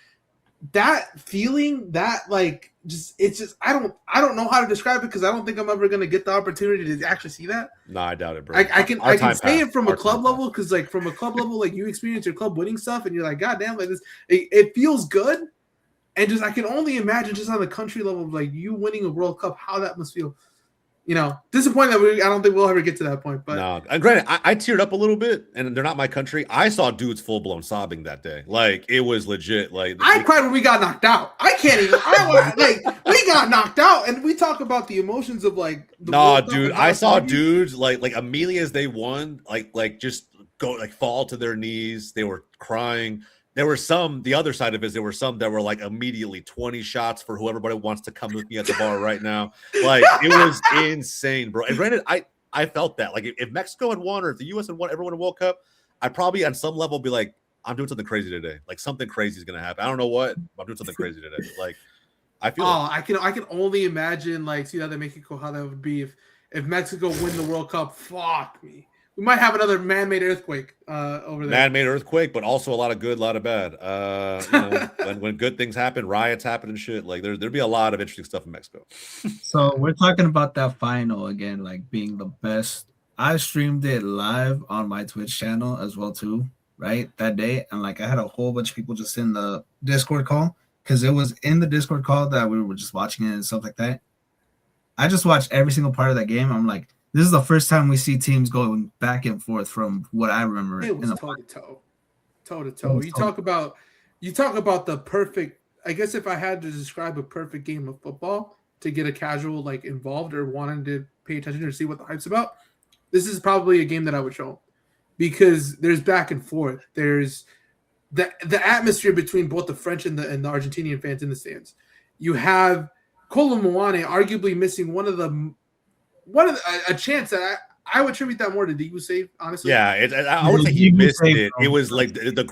that feeling, that like, it's just I don't know how to describe it, because I don't think I'm ever gonna get the opportunity to actually see that. No, I doubt it, bro. I can say it from a club level, because like from a club level, like you experience your club winning stuff, and you're like, God damn, like this, it feels good. And just I can only imagine just on the country level, like you winning a World Cup, how that must feel. Disappointed that I don't think we'll ever get to that point. But no, and granted, I teared up a little bit, and they're not my country. I saw dudes full blown sobbing that day. Like, it was legit. Like, I cried when we got knocked out. I can't even. We got knocked out, and we talk about the emotions of like. No, dude, I saw dudes like immediately as they won, like just go like fall to their knees. They were crying. There were some, the other side of it is there were some that were like immediately 20 shots for whoever wants to come with me at the bar right now. Like, it was insane, bro. And granted, I felt that. Like, if Mexico had won, or if the U.S. had won, everyone in World Cup, I'd probably on some level be like, I'm doing something crazy today. Like, something crazy is going to happen. I don't know what, but I'm doing something crazy today. Like, I feel I can only imagine, like, see how they Mexico, how that would be if Mexico win the World Cup. Fuck me. we might have another man-made earthquake over there. Man-made earthquake, but also a lot of good, a lot of bad. You know, when good things happen, riots happen and shit. Like there'd be a lot of interesting stuff in Mexico. So we're talking about that final again, like being the best. I streamed it live on my Twitch channel as well too, right? That day, and like I had a whole bunch of people just in the Discord call because it was in the Discord call that we were just watching it and stuff like that. I just watched every single part of that game. I'm like, this is the first time we see teams going back and forth from what I remember. It was toe to toe. You talk about the perfect. I guess if I had to describe a perfect game of football to get a casual like involved or wanting to pay attention or see what the hype's about, this is probably a game that I would show, because there's back and forth. There's the atmosphere between both the French and the Argentinian fans in the stands. You have Kolo Muani arguably missing a chance that I would attribute that more to Dibu's save, honestly. Yeah, I would say he missed it. It was like one of the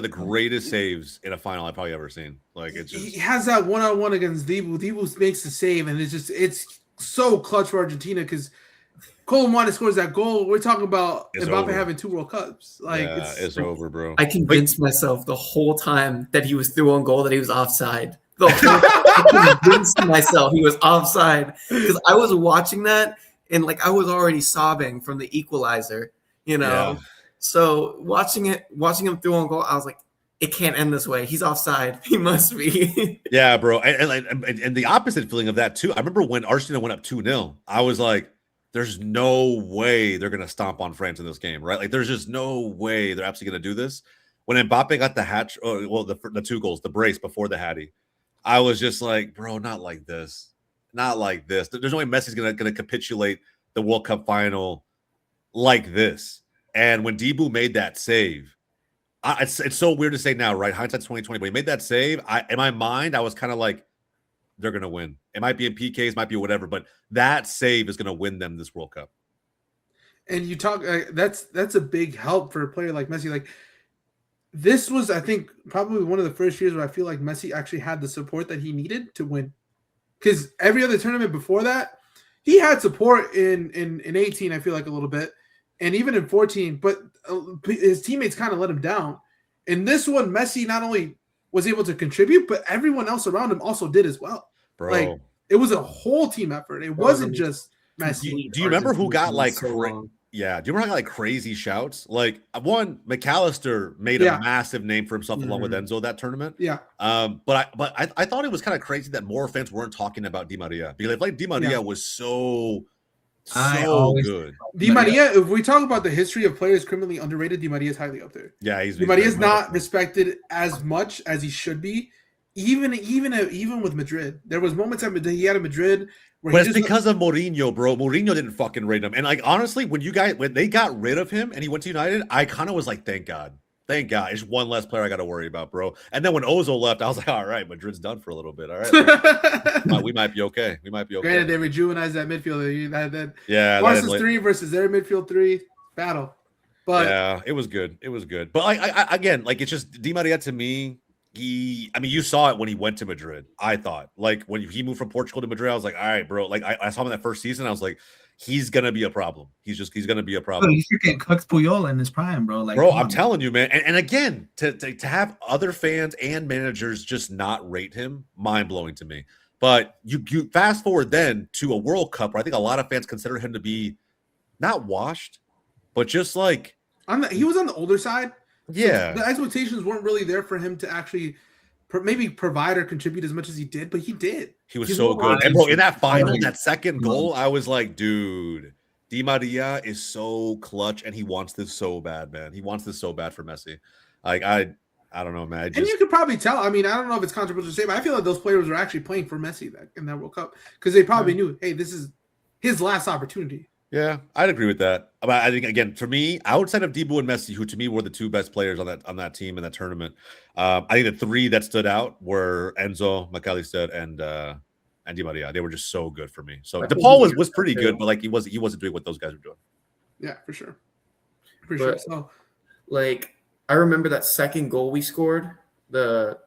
greatest saves in a final I've probably ever seen. Like he has that one-on-one against Dibu. Dibu makes the save, and it's so clutch for Argentina because Kolo Muani scores that goal. We're talking about Mbappe having 2 World Cups. Like it's over, bro. I convinced myself the whole time that he was through on goal that he was offside. I convinced myself he was offside because I was watching that and like I was already sobbing from the equalizer, you know. Yeah. So watching him through on goal, I was like, it can't end this way. He's offside. He must be. Yeah, bro. And the opposite feeling of that too. I remember when Argentina went up 2-0, I was like, there's no way they're gonna stomp on France in this game, right? Like there's just no way they're absolutely gonna do this. When Mbappe got the 2 goals, the brace before the Hattie, I was just like, bro, not like this. Not like this. There's no way Messi's gonna capitulate the World Cup final like this. And when Dibu made that save, it's so weird to say now, right? Hindsight's 2020, but he made that save. In my mind, I was kind of like, they're gonna win. It might be in PKs, might be whatever, but that save is gonna win them this World Cup. And you talk that's a big help for a player like Messi. Like this was, I think, probably one of the first years where I feel like Messi actually had the support that he needed to win. Because every other tournament before that, he had support in 18, I feel like a little bit, and even in 14, but his teammates kind of let him down. In this one, Messi not only was able to contribute, but everyone else around him also did as well. Bro. Like it was a whole team effort. It wasn't just Messi. Do you remember who got like yeah, do you remember how like crazy shouts? Like one, McAllister made a massive name for himself along with Enzo that tournament. Yeah. But I thought it was kind of crazy that more fans weren't talking about Di Maria because like Di Maria was so good. Di Maria, if we talk about the history of players criminally underrated, Di Maria is highly up there. Yeah, Di Maria is not respected as much as he should be. Even with Madrid, there was moments that he had in Madrid where but it's because of Mourinho, bro. Mourinho didn't fucking rate him, and like honestly, when they got rid of him and he went to United, I kind of was like, thank God, it's one less player I got to worry about, bro. And then when Ozil left, I was like, all right, Madrid's done for a little bit. All right, we might be okay. Granted, they rejuvenized that midfield. Barca's 3 versus their midfield 3 battle, but yeah, it was good. But I again, like it's just Di Maria to me. You saw it when he went to Madrid. I thought, like, when he moved from Portugal to Madrid, I was like, all right, bro. Like, I saw him in that first season. I was like, he's going to be a problem. He's going to be a problem. He's freaking Cux Puyol in his prime, bro. Like, bro, I'm telling you, man. And again, to have other fans and managers just not rate him, mind-blowing to me. But you fast forward then to a World Cup where I think a lot of fans consider him to be not washed, but just like. He was on the older side. Yeah, so the expectations weren't really there for him to actually maybe provide or contribute as much as he did, but he did. He was so good. And bro, in that final, that second goal, I was like, dude, Di Maria is so clutch, and he wants this so bad, man. He wants this so bad for Messi. Like I don't know, man. And you could probably tell. I mean, I don't know if it's controversial to say, but I feel like those players were actually playing for Messi in that World Cup because they probably knew, hey, this is his last opportunity. Yeah, I'd agree with that. But I think again, for me, outside of Dibu and Messi, who to me were the 2 best players on that team in that tournament, I think the 3 that stood out were Enzo, McAllister, and Di Maria. They were just so good for me. So DePaul was pretty good, but like he wasn't doing what those guys were doing. Yeah, for sure. So, like I remember that second goal we scored, the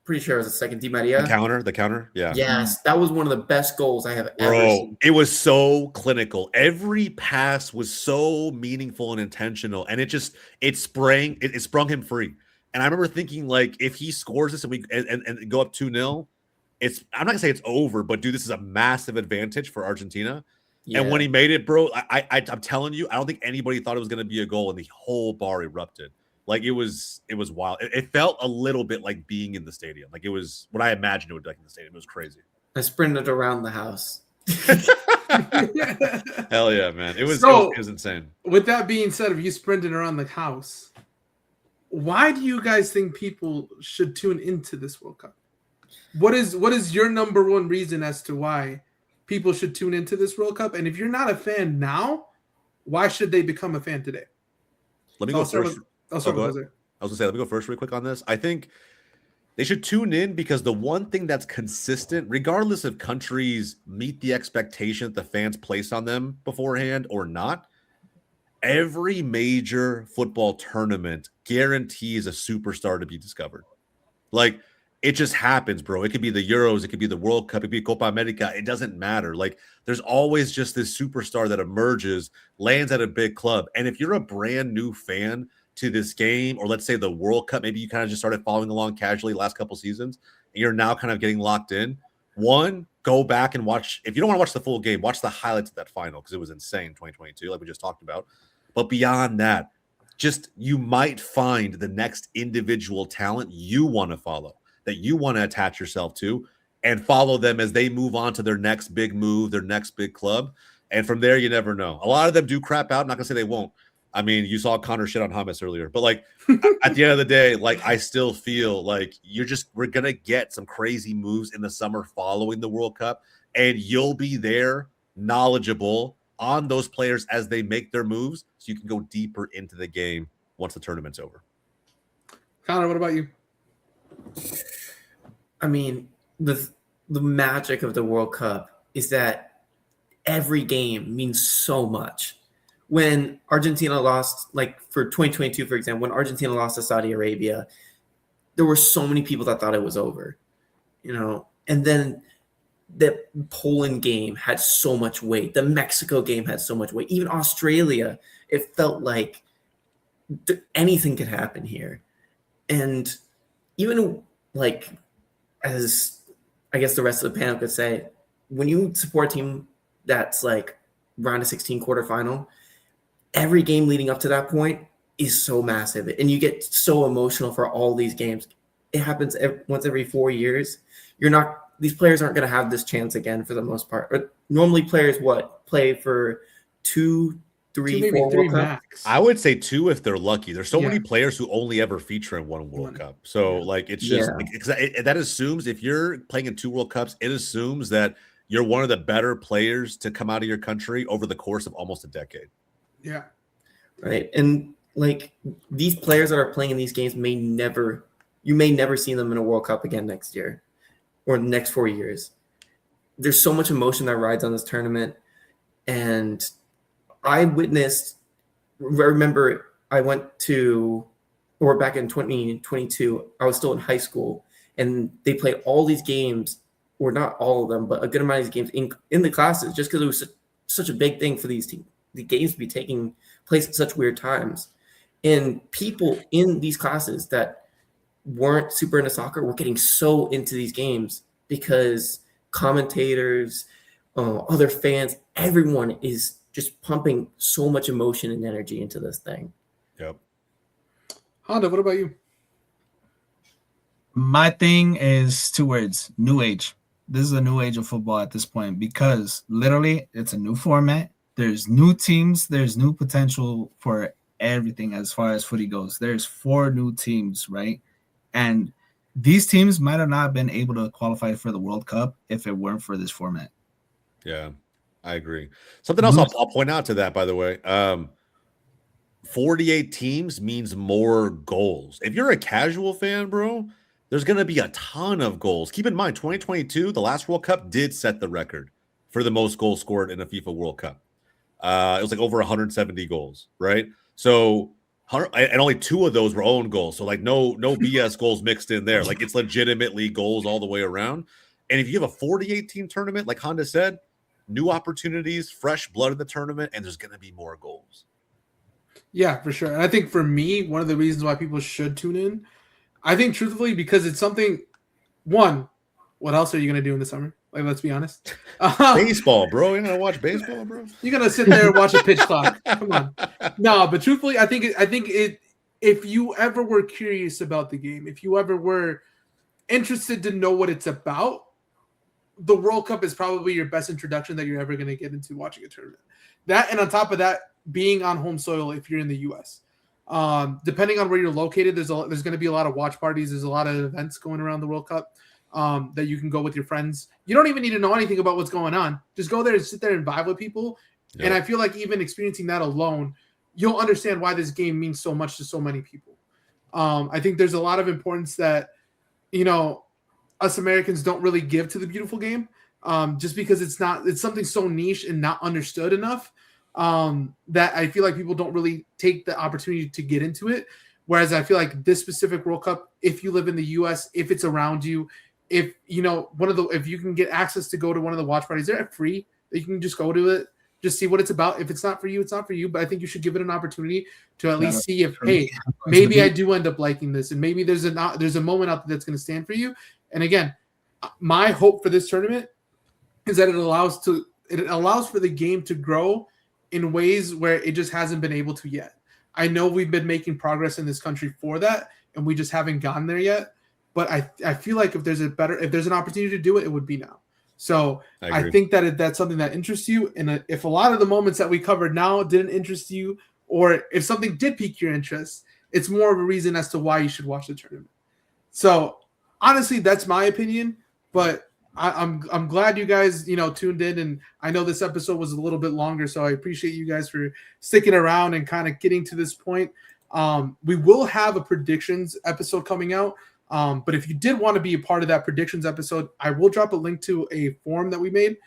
pretty sure it was the second Di Maria. The counter. Yeah. Yes, that was one of the best goals I have ever seen. It was so clinical. Every pass was so meaningful and intentional, and it sprung him free. And I remember thinking, like, if he scores this and we and go up 2-0, I'm not gonna say it's over, but dude, this is a massive advantage for Argentina. Yeah. And when he made it, bro, I'm telling you, I don't think anybody thought it was gonna be a goal, and the whole bar erupted. Like, it was wild. It felt a little bit like being in the stadium. Like, it was what I imagined it would be like in the stadium. It was crazy. I sprinted around the house. Hell yeah, man. It was insane. With that being said, if you sprinted around the house, why do you guys think people should tune into this World Cup? What is your number one reason as to why people should tune into this World Cup? And if you're not a fan now, why should they become a fan today? Let me go first. I was going to say, let me go first real quick on this. I think they should tune in because the one thing that's consistent, regardless if countries meet the expectation that the fans place on them beforehand or not, every major football tournament guarantees a superstar to be discovered. Like, it just happens, bro. It could be the Euros, it could be the World Cup, it could be Copa America. It doesn't matter. Like, there's always just this superstar that emerges, lands at a big club. And if you're a brand new fan to this game, or let's say the World Cup, maybe you kind of just started following along casually last couple seasons, and you're now kind of getting locked in. One, go back and watch. If you don't want to watch the full game, watch the highlights of that final because it was insane, 2022, like we just talked about. But beyond that, just you might find the next individual talent you want to follow, that you want to attach yourself to, and follow them as they move on to their next big move, their next big club. And from there, you never know. A lot of them do crap out. I'm not going to say they won't. I mean, you saw Connor shit on hummus earlier, but like at the end of the day, like I still feel like we're going to get some crazy moves in the summer following the World Cup, and you'll be there knowledgeable on those players as they make their moves so you can go deeper into the game once the tournament's over. Connor, what about you? I mean, the magic of the World Cup is that every game means so much. When Argentina lost, like for 2022, for example, when Argentina lost to Saudi Arabia, there were so many people that thought it was over, and then the Poland game had so much weight. The Mexico game had so much weight. Even Australia, it felt like anything could happen here. And even like, as I guess the rest of the panel could say, when you support a team that's like round of 16 quarterfinal, every game leading up to that point is so massive, and you get so emotional for all these games. It happens once every 4 years. These players aren't going to have this chance again for the most part. But normally players play for 2, 3, 4 World Cups? I would say 2 if they're lucky. There's so many players who only ever feature in 1 World Cup. So like it's just that assumes if you're playing in 2 World Cups, it assumes that you're one of the better players to come out of your country over the course of almost a decade. Yeah. Right. And like these players that are playing in these games may never see them in a World Cup again next year or the next 4 years. There's so much emotion that rides on this tournament. And I remember I went to, or back in 2022, I was still in high school, and they played all these games, or not all of them, but a good amount of these games in the classes, just because it was such a big thing for the games to be taking place at such weird times. And people in these classes that weren't super into soccer were getting so into these games because commentators, other fans, everyone is just pumping so much emotion and energy into this thing. Yep. Honda, what about you? My thing is 2 words: new age. This is a new age of football at this point because literally it's a new format. There's new teams. There's new potential for everything as far as footy goes. There's 4 new teams, right? And these teams might have not been able to qualify for the World Cup if it weren't for this format. Yeah, I agree. Something else I'll point out to that, by the way. 48 teams means more goals. If you're a casual fan, bro, there's going to be a ton of goals. Keep in mind, 2022, the last World Cup did set the record for the most goals scored in a FIFA World Cup. It was like over 170 goals, right? So and only 2 of those were own goals. So like no BS goals mixed in there. Like it's legitimately goals all the way around. And if you have a 48 team tournament, like Honda said, new opportunities, fresh blood in the tournament, and there's going to be more goals. Yeah, for sure. And I think for me, one of the reasons why people should tune in, I think truthfully, because it's something, one, what else are you going to do in the summer? Like, let's be honest. Baseball, bro. You're going to watch baseball, bro? You're going to sit there and watch a pitch clock. Come on. No, but truthfully, I think if you ever were curious about the game, if you ever were interested to know what it's about, the World Cup is probably your best introduction that you're ever going to get into watching a tournament. That, and on top of that, being on home soil if you're in the U.S. Depending on where you're located, there's going to be a lot of watch parties. There's a lot of events going around the World Cup that you can go with your friends. You don't even need to know anything about what's going on. Just go there and sit there and vibe with people. Yep. And I feel like even experiencing that alone, you'll understand why this game means so much to so many people. I think there's a lot of importance that, us Americans don't really give to the beautiful game, just because it's something so niche and not understood enough, that I feel like people don't really take the opportunity to get into it. Whereas I feel like this specific World Cup, if you live in the US, if it's around you, if if you can get access to go to one of the watch parties, they're free. You can just go to it, just see what it's about. If it's not for you, it's not for you. But I think you should give it an opportunity to at least see if, hey, maybe I do end up liking this, and maybe there's a moment out there that's going to stand for you. And again, my hope for this tournament is that it allows for the game to grow in ways where it just hasn't been able to yet. I know we've been making progress in this country for that, and we just haven't gotten there yet. But I feel like if there's an opportunity to do it, it would be now. So I think that that's something that interests you. And if a lot of the moments that we covered now didn't interest you, or if something did pique your interest, it's more of a reason as to why you should watch the tournament. So honestly, that's my opinion. But I'm glad you guys, tuned in. And I know this episode was a little bit longer, so I appreciate you guys for sticking around and kind of getting to this point. We will have a predictions episode coming out. But if you did want to be a part of that predictions episode, I will drop a link to a form that we made.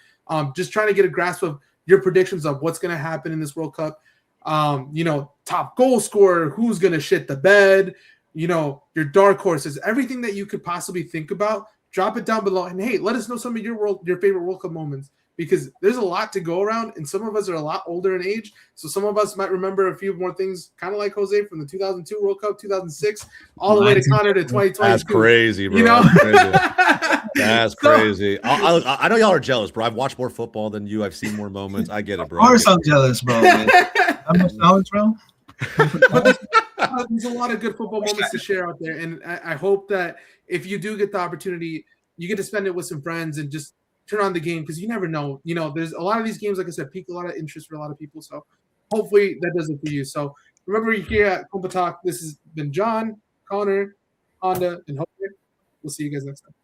Just trying to get a grasp of your predictions of what's going to happen in this World Cup. Top goal scorer, who's going to shit the bed, your dark horses, everything that you could possibly think about. Drop it down below. And hey, let us know some of your favorite World Cup moments, because there's a lot to go around, and some of us are a lot older in age. So some of us might remember a few more things, kind of like Jose from the 2002 World Cup, 2006, all the way to Connor to 2022. That's crazy, bro. That's crazy. I know y'all are jealous, bro. I've watched more football than you. I've seen more moments. I get it, bro. Of course I'm jealous, bro. I'm much knowledge, bro. But there's a lot of good football moments to share out there. And I hope that if you do get the opportunity, you get to spend it with some friends and just turn on the game, because you never know. There's a lot of these games, like I said, pique a lot of interest for a lot of people. So hopefully that does it for you. So remember, you're here at Compa Talk. This has been John, Connor, Honda, and Jose. We'll see you guys next time.